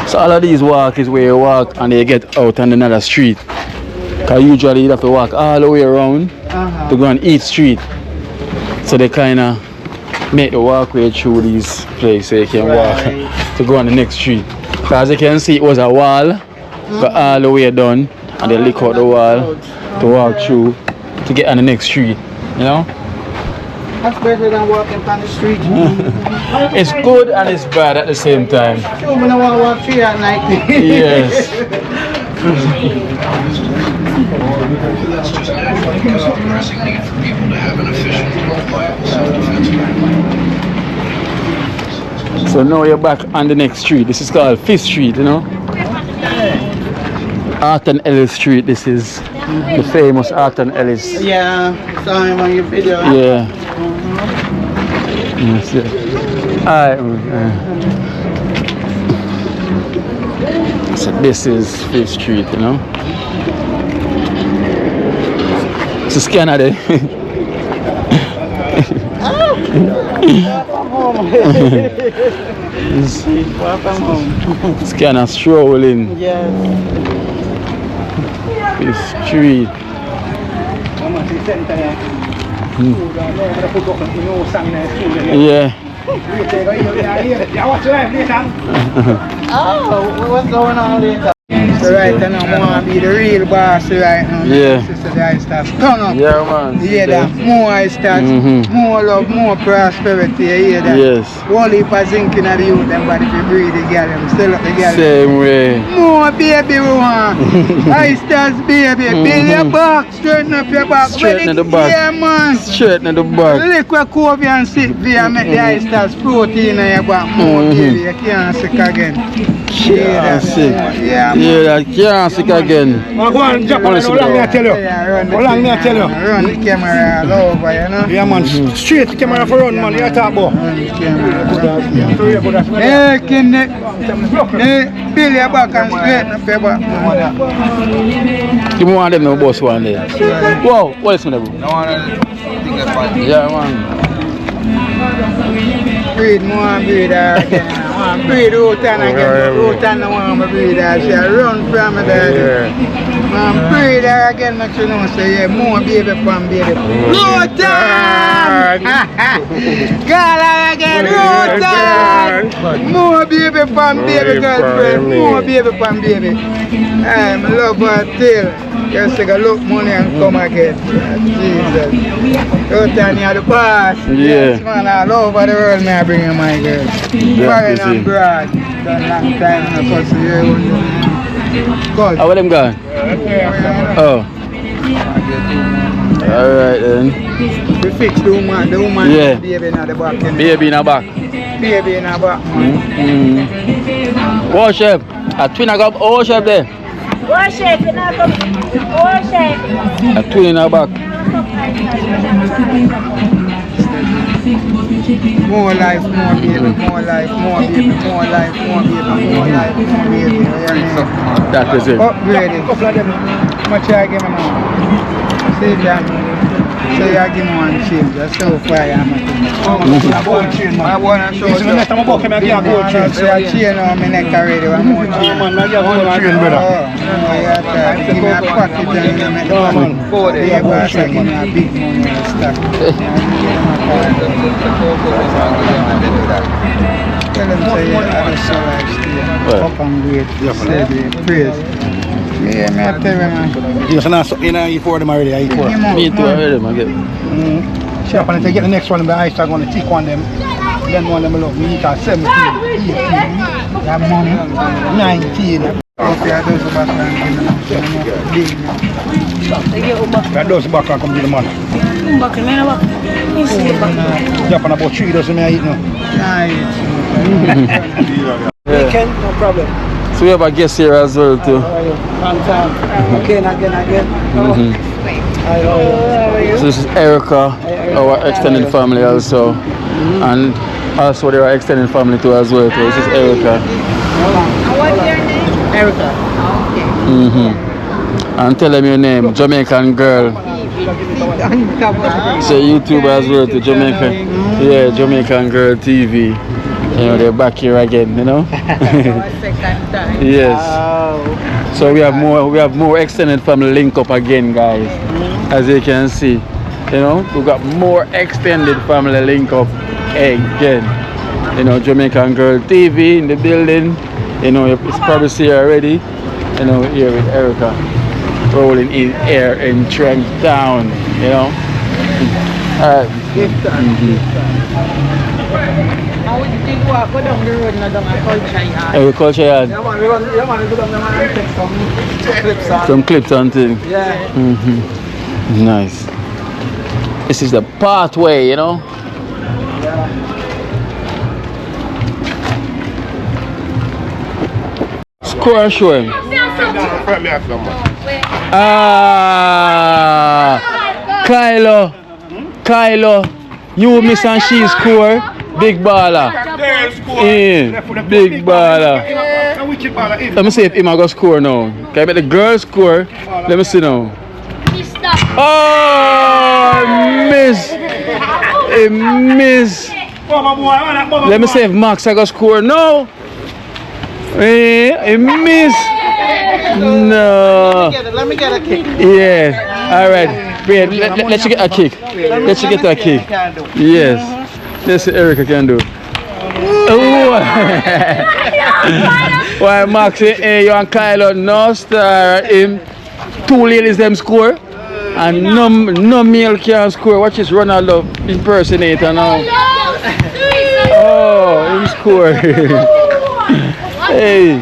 So all of these walk is where you walk and you get out on another street. Cause usually you have to walk all the way around to go on each street. So they kinda make the walkway through these places so you can walk to go on the next street. Cause you can see it was a wall, but all the way down and they lick out the wall to walk through to get on the next street, you know? That's better than walking on the street. It's good and it's bad at the same time. Sure, when I want to walk through at night. Yes. So now you're back on the next street. This is called 5th Street, you know? Arthur Ellis Street. This is the famous Arthur Ellis. Yeah, saw him on your video. Yeah. Yes, yeah. Alright. So this is 5th Street, you know. It's a scanner there. Scanner strolling. Yes. 5th Street. Yeah. Oh, what's going on later? So right now, I want to be the real boss right now. Yeah. Sister, the high staff. Come on. Yeah, man. You hear that? More high staff, more love, more prosperity. You hear that? Yes. Whole heap of zinc in the youth, them body to breathe the girl, them still up the girl. Same way. More baby we want. High stars baby. Build your back, straighten up your back. Straighten the back. Yeah, man. Straighten the back. Liquid coffee and sit via make the high stars protein in your back. More baby, you can't sick again. Can't sick. Yeah, man. Yeah, that can't sick again. Go on, Japan, how long may I tell you? How long may I tell you? Run the camera all over, you know? Yeah, man, straight the camera for run, man, you talk about. Run the camera. Hey, Kino. Hey, build your back and straighten up your back, man. Give me one of them no boss one there. Whoa, what is it? Yeah, man. Breathe more and breathe again. Breathe out and again. Out and want to breathe as you run from it. Man, breathe again, make sure you know, say, yeah, more baby from baby. Rotan! Girl again, Rotan! More baby from baby, girlfriend. More baby from baby. I love her till. Just take a look money and come again. Jesus. Rotan, you're the boss. Yes, man, all over the world, may I bring you my girl. Foreign and broad. Done long time in the country here. How are them gone? Oh. Alright then. We fix the woman yeah. Baby in the back. Baby in the back. Baby in the back. Worship. A twin I got worship there. Worship, you know, worship. A twin in the back. More life, more baby, more life, more baby, more life, more baby, more life, more baby. That is it. Upgrading. Couple of them. How much I give me now? See that? So you give me one change. That's so far, I'm I want to show you. Next time I walk him, I give a gold chain. So I chain on my neck already. One more chain. Man, I give a gold chain, brother. Give me a pocket and you make the money. Yeah, boss, I give me a big money and stuff. Tell them say you have a soul life still. Up and great. Say the praise. Yeah, me I tell you, man. You know, you for them already, I eat for them. Me too, I heard them again. Sharp, and if I get the next one, I start going to tick on them. Then one of them love me, eat at 17, 18, that money, 19. Okay, I do the back and give me That does back and come to the man. Back, man, back. You see the back. Japan about 3 dozen I eat now. Weekend, no problem. So we have a guest here as well too. Long time. Again. So this is Erica, our extended family also. And also there are extended family too as well. So this is Erica. What's your name? Erica. Okay. And tell them your name, Jamaican girl. So YouTube as well to Jamaican. Yeah, Jamaican Girl TV. You know, they're back here again, you know. Second time. Yes. So we have more extended family link up again, guys. As you can see, you know, we've got more extended family link up again. You know, Jamaican Girl TV in the building. You know, it's probably see already. You know, here with Erica rolling in air in Trent Town. You know. Alright. How would you walk go down the road and down a culture yard? Agriculture yard. Yeah, man, we go down there and take some clips on. Some clips and things. Yeah. Nice. This is the pathway, you know. Score and show him. Kylo, you miss and she score. Big baller. Yeah, big baller. Let me see if Ima go score now. Can I bet the girls score? Let me see now. Oh, miss. He miss. Let me see if Max I go score now. He miss. No. Let me get a kick. Yes. All right. Wait. Let you get a kick. Let you get a kick. Yes. Let's see Erica can do. Oh. Why Max? You and Kylo no star. Him. Two ladies them score. And no male can score. Watch this Ronaldo impersonator now. Oh, him score. Hey,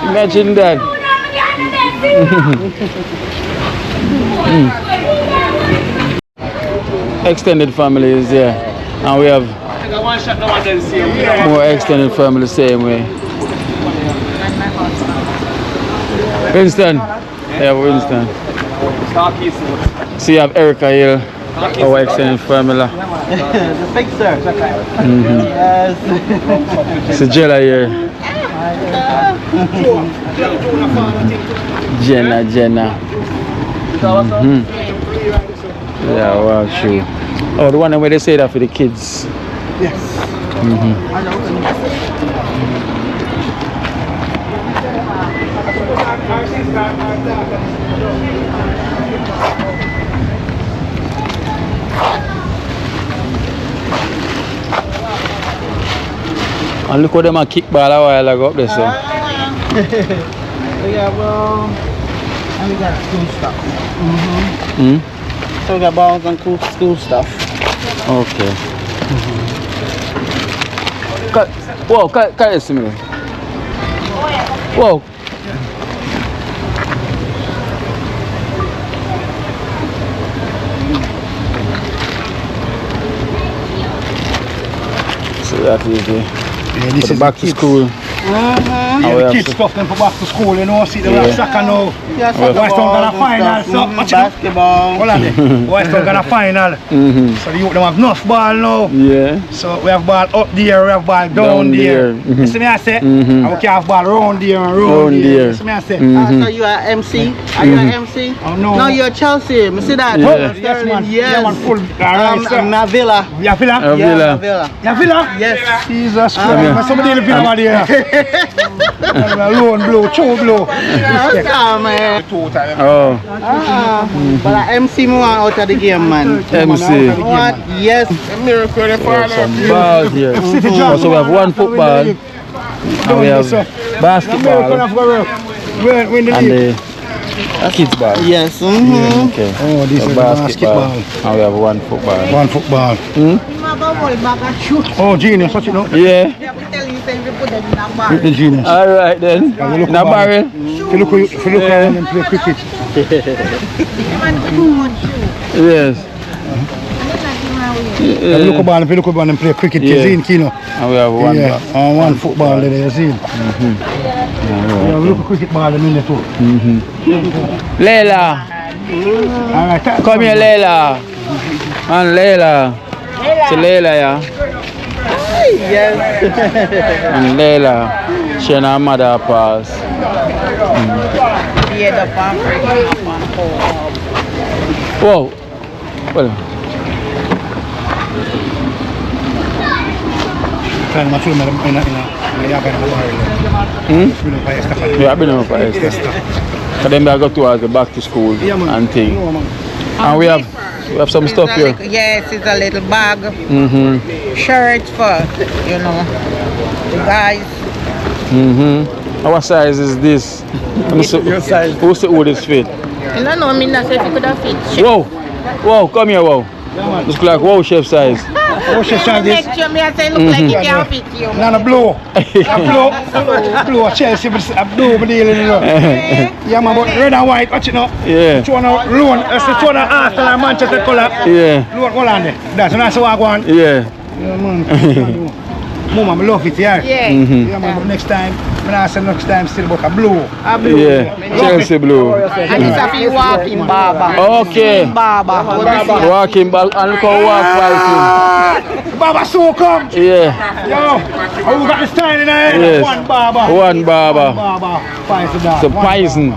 imagine that. Extended family is there. And we have more extended family same way. Winston. Yeah, Winston. So you have Erica here, our extended family. The fixer. Yes. So Jella here. Jenna. Yeah, wow, sure. Oh, the one where they say that for the kids. Yes. And look how them a kick ball a while ago up there, so. We got balls and we got school stuff. So we got balls and school stuff. Okay. Whoa, cut this to me. Whoa. So that is the this is back to school. Yeah, the kids stuff them for back to school, you know, see the soccer now. Yeah, West Town gonna final, so much basketball. Hold on there. West Town gonna final. So the youth them have enough ball now. Yeah. So we have ball up there, we have ball down there. You see me I say? And we can have ball round there and round there. You see me I say? So you are MC? Are you an MC? Oh no. No, you're Chelsea. Me see that. Yeah. Yes man. Yes. Yeah man, full. Alright, sir. I'm Villa. You have Villa? Villa. Villa. You have Villa? Yes. Jesus Christ. Somebody in the Villa over there. Alone blow, chow blow. Man. Oh. But I MC me want out of the game, man. MC. What? Yes. Some balls here. Also we have one football. And we have basketball. And the kids ball. Yes. Okay. Oh, this So is basketball. basketball. And we have one football. One football. Oh, genius, watch it now. Yeah. The genius. Alright then. In a barrel. If you look around and play cricket. Yes. If you look around and play cricket, you see in Kino. And we have one Yeah, and one football there, you see. Yeah, we look at cricket ball in there too. Leila. Alright, Come here, Leila. And Leila. It's Leila, yeah. Yes. And Leila. She and her mother pass. Whoa. Well. Kan ma film ina ya ga film paesta. Yeah, I've been on paesta. But then I go towards the back to school and thing. And we have some stuff here. Yes, it's a little bag. Shirt for, you know, the guys. What size is this? Your size. Who's the oldest fit? You don't know, I mean, that's if you could have fit. Whoa, come here, wow. Looks like wow chef size. Oh, she said this. Make sure me I say look like you can't fit you. Nana blow. Blow Chelsea, a blue deal in there. Yeah, man, but red and white, watch it now. Yeah. Which one loan? That's the one Arsenal and Manchester colour. Yeah. Loan, hold on there. That's a nice one. Yeah. Yeah, man. Mama, I love it, yeah. Yeah. Yeah, man, but next time, when I say next time, still about a blue. A blue. Yeah. Chelsea blue. And it's a few walking barber. Okay. Barber. Walking back and look how walk walking. Baba so come. Yeah. Yo, who got the style in there? Yes. One Baba. One Baba. Poison. So poison.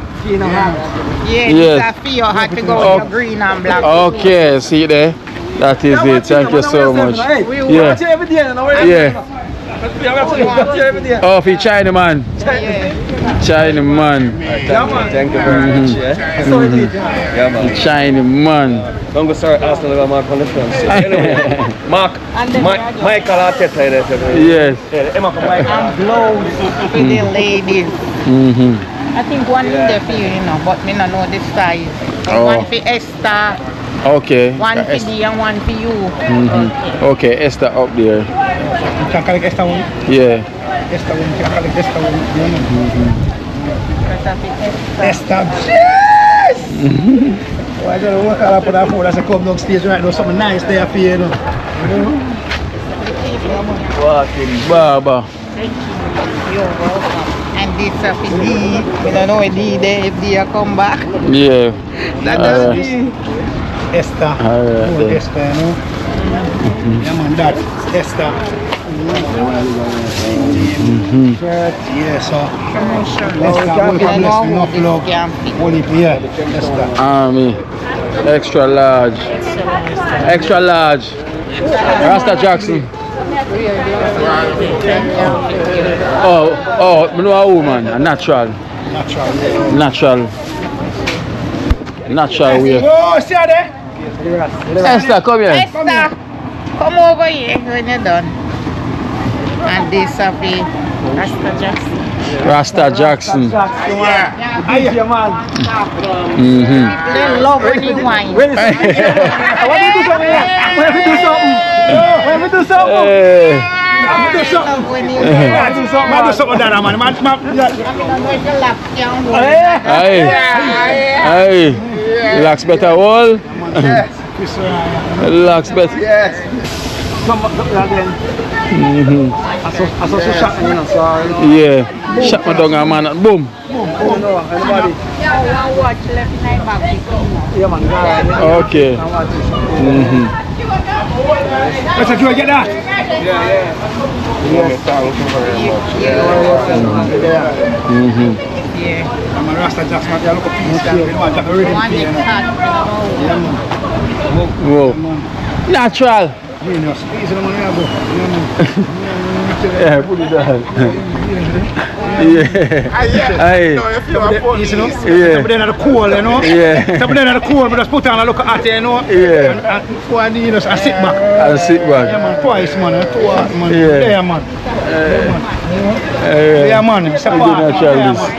Yeah, Yes. this a few had to go with your green and black. Okay, see there? That is it. Thank you so much. Yeah. Yeah. Oh, for China man. China man. Thank you very much. Yeah, man. China man. Don't go start asking about Mark on the phone. So anyway, Mark, Michael Arteta is there. Yes. Yeah, Emma from Michael. And blouse for the ladies. I think one in there for you, but me not know the size. Oh. One for Esther, Okay. one for D and one for you. Okay, Esther up there. You can collect extra one. Yeah. Extra one. You can collect extra one. Extra. Yes! Well, I gotta work out for that food. That's a come downstairs right now. Something nice there for you, Walking Baba. You're welcome. And this for D. We don't know if D there, if D come back. Yeah. That's D. Esther. Alright. Old Esther, you know. Yeah, man, that's Esther. Shirt, yeah, so. Esther, welcome, bless me, enough love. Holy, yeah, Esther. Army. Extra large. Extra large. Rasta Jackson. Oh, I know a woman, a natural. Natural way. Oh, see her there? Esther, come here. Esther, come over here when you're done. And this of the Rasta Jackson. Rasta Jackson. Hiya, man. They love when you wine. When we do something. Hey. Do something. When you Do something down, man. Hey. Hey. Relax better all. Relax better. Yes. Come again. I saw shot, you know, so. Yeah. Shut my dog, man. Boom. Anybody? watch left night back. Yeah, man. Okay. Let's go get that. Yes. Thank you very much. Yeah. I'm a Rasta Jackson. I look at peace. You know, I got the rhythm. One is cut. Whoa. Natural. Genius. Easy, man. Yeah, put it down. Yeah. Hey. Easy, no? Yeah. Somebody in the cool, you know? Yeah. Somebody in the cool, but just put on a look at it, you know? Yeah. And for I sit back. I'll sit back. Yeah, man. Twice, man. Twice, man. Yeah. Yeah, man. Yeah, man. It's a part. Natural Yeah, this. man.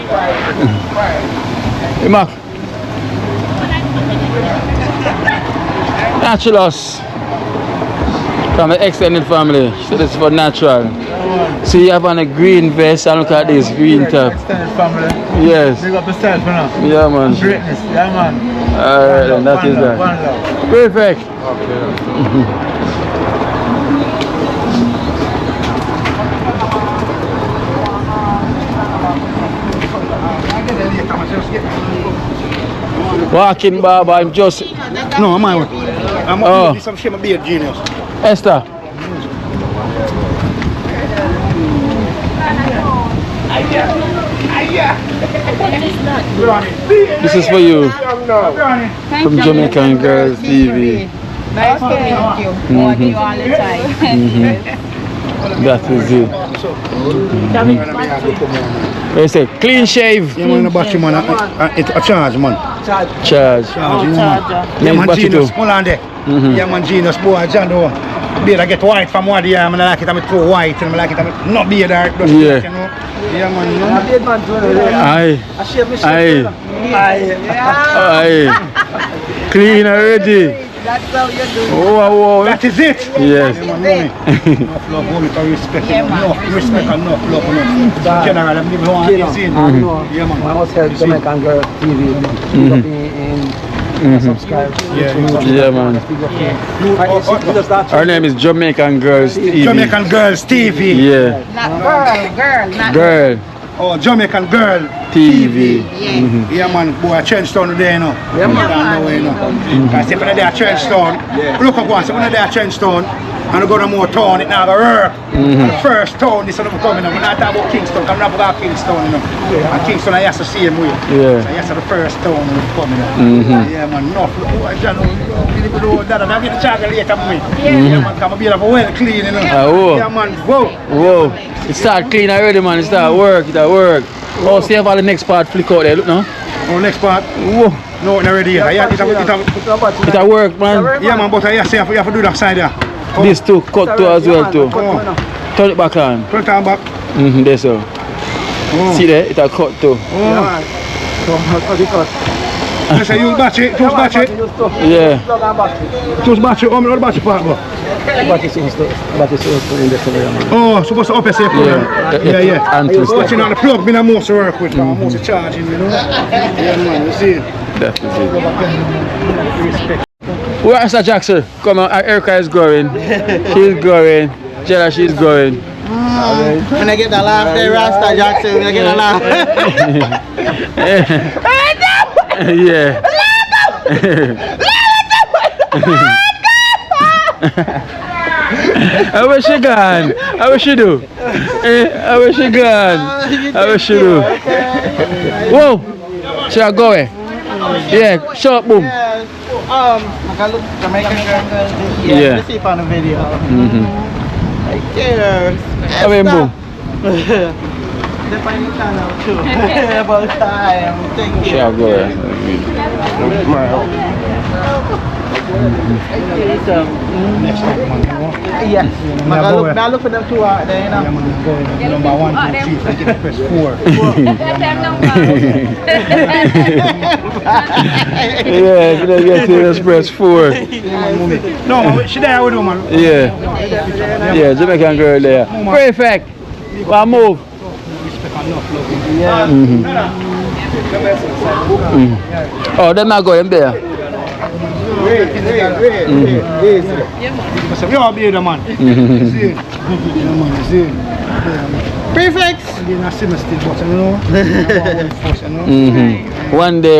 Hey, Mark. Naturalus. From the extended family. So this is for natural. So you have on a green vest and look at this green top. Extended family. Yes. Big up yourself, you know? Yeah, man. Greatness. Yeah, man. Alright, then that is that. One love. Perfect. Walking Baba, I'm just No, I'm out. I'm Oh. some shit, I'm be a genius. Esther. This is for you from Jamaican Girls TV. Nice to meet you. Watch you all the time. That is it. They say clean shave. Yeah, man, in the battery, man. It's a charge, man. Charge. Charge, yeah, man. Yeah, Next man, battery genius. too. Hold on there. Yeah, man, genius. Boy, John, though. Beard, I get white from what, yeah, man. I like it, I'm too white, and I like it, I'm not beard, dark. Yeah. You know? Yeah, man, you know? Aye. Aye. Clean already. That's how you do. Oh. That is it. Yes. Yeah, man, money. Enough love, only for respect. Yeah, man. Enough respect and enough love. General, I'm giving one thing seen. Yeah, man. I must help Jamaican Girl TV. Subscribe. Yeah, man. Her name is Jamaican Girls TV. Jamaican Girls TV. Yeah. Not girl, not Girl Oh, Jamaican Girl TV. Yeah. Yeah, man, boy, a Trenchtown today, you know. Yeah, man. Because if you're there at Trenchtown, look up once, if you're there at Trenchtown, And I go to more town, it now go work. The first town, this is what I'm coming up. When I talk about Kingston, I'm not about Kingston, you know. And Kingston, I have the same way. Yeah. So that's the first town when I'm coming up. Yeah, man, enough. I get the chocolate later, man. Yeah, man, come and be like well clean, you know. Yeah, man, whoa. Whoa. It start clean already, man. It start work, Oh, see if all the next part flick out there, look now. Oh, next part? Whoa. No, not ready yet. It work, man. Yeah, man, but I have to do that side there. This too, cut too as well too. Turn it back on. Turn it on back. There so. See there, it a cut too. Yeah. You say use battery, choose battery. Yeah. Choose battery, how many battery part go? Battery source in this area, man. Oh, supposed to up a safe plug. Yeah. And to But you know the plug me not most to work with, most to charging, you know. Yeah, man, you see. That is it. Where is Jackson? Come on, Erica is going. She's going. Jella, she's going. When I get the laugh there, Rasta Jackson, when I get the laugh. Yeah. I wish she gone. I wish she do. I wish she gone. I wish she do. Whoa. She are going. Yeah, short boom. I can look Jamaican girl. Yeah. Let's see if on the video. Right there. I mean, boom. The final channel too. About time. Thank you. She are going. Next time, man. Yes. I look for them two out there, you know. Number 1, 2, 3, press 4. Yeah, you know, get to this press 4. No, she there with you, man. Yeah. Yeah, Jamaican girl there. Perfect. Well, move. Oh, they're not going there. We all be the man. Perfect. One day.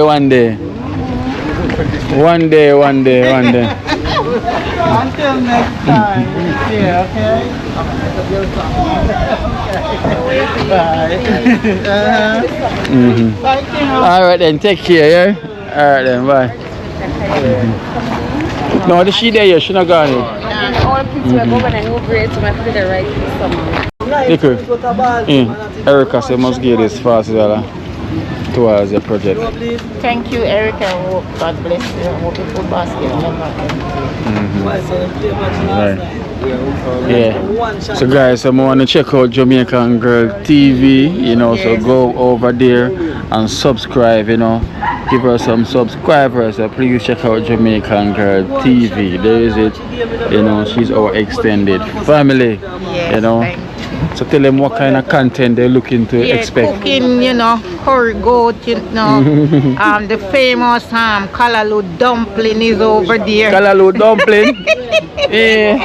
Until next time. Yeah, okay? Bye. Thank you. Alright then, take care, yeah? Alright then, bye. No, the she there, yeah, she not gone yet. All kids were going and move right to my put the right Liquor. Erica said must get this fast as well towards your project. Thank you, Erica. God bless you. I hope you put basket. Right. Yeah. So guys, I want to check out Jamaican Girl TV, you know, so go over there and subscribe, you know. Give her some subscribers. So please check out Jamaican Girl TV. There is it. You know, she's our extended family. You know. So tell them what kind of content they're looking to expect. Cooking, you know, curry goat, you know. The famous Kalaloo dumpling is over there. Kalaloo dumpling? Yeah.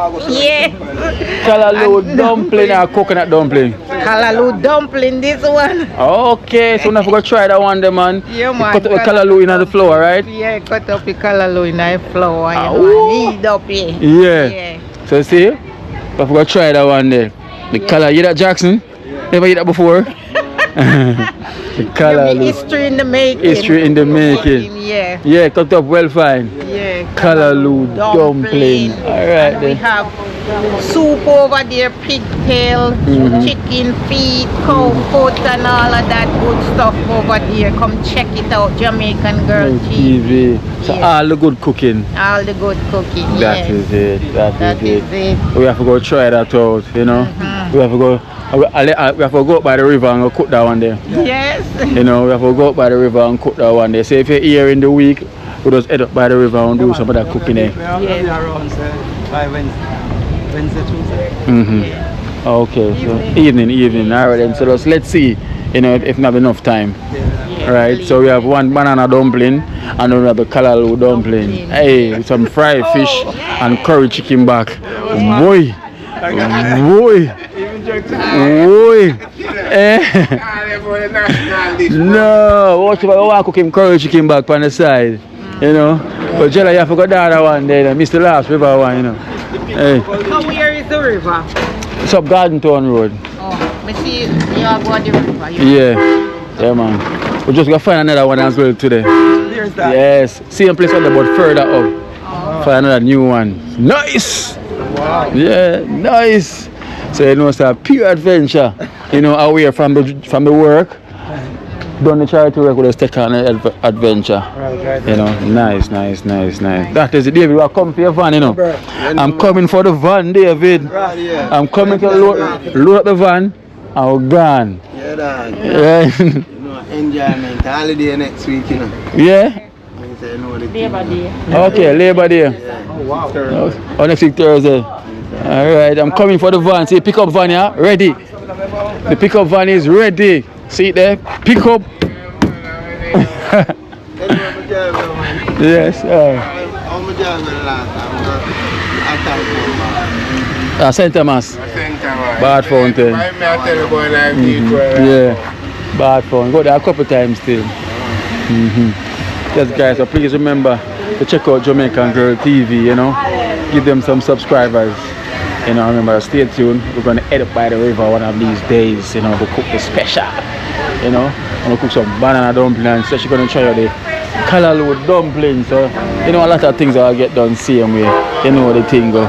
Kalaloo dumpling or coconut dumpling? Kalaloo dumpling, this one. Okay, so now we're going to try that one there, man. Yeah, man. Cut up the kalaloo in the flour, right? Yeah, cut up the kalaloo in the flour, you know, and eat up here. Yeah. So see, we're going to try that one there. The color, you that Jackson? Never eat that before? The color. History in the making. History in the making. Yeah. Yeah, cut up well fine. Yeah. Kalaloo dumpling. Alright then. We have soup over there, pigtail, chicken feet, cow foot and all of that good stuff over there. Come check it out, Jamaican Girl TV. So all the good cooking. All the good cooking, That is it. That is it. it. We have to go try that out, you know. We have to go. We have to go up by the river and go cook that one there. Yes. You know, we have to go up by the river and cook that one there. So if you're here in the week, we just head up by the river and do some of that cooking there. By Wednesday, Tuesday. Okay, so evening. Alright then, so let's see, you know, if not enough time. Right, so we have one banana dumpling and then we have the kalaloo dumpling. Hey, some fried fish and curry chicken back. Boy. No, what if I want to cook him curry chicken back on the side, you know? But Jella, you have to go down that one there, Mr. Last River one, you know. Hey. So where is the river? It's up Garden Town Road. Oh, me see you are going the river. Yeah, man. We just gonna find another one as well today. There's that. Yes, same place on the but further up. Find another new one. Nice. Wow. Yeah, nice. So you know it's a pure adventure. You know, away from the work. Don't the charity work, we just take on an adventure. Right. You know, nice. That is it, David. I come for your van, you know. I'm coming for the van, David. Right, yeah. I'm coming to load up the van. I'm gone. Yeah, dog. Yeah. You know, enjoyment. Holiday next week, you know. Yeah? Labor Day. Okay, Labor Day. Yeah. Oh, wow. Oh, next week Thursday. Alright, I'm coming for the van. See, pick up van, yeah? Ready. The pickup van is ready. See it there? Pick up. Yes, St. Thomas. Bad Fountain. Yeah, Bad Fountain. Go there a couple times still. Yes, guys, so please remember to check out Jamaican Girl TV, you know. Give them some subscribers. You know, remember, stay tuned. We're going to head up by the river one of these days, you know, to cook the special. You know, I'm going to cook some banana dumplings. So she's going to try out the callaloo dumplings. So, you know, a lot of things will get done same way. You know the thing go.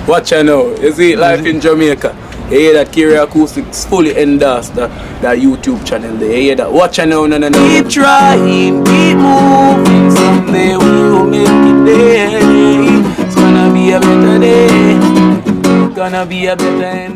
Watch out now, you see life in Jamaica. You hear that Kiri Acoustics fully endorsed that YouTube channel there. You hear that? Watch out now, no. Keep trying, keep moving. Someday we will make it there. It's gonna be a better day. Gonna be a better end.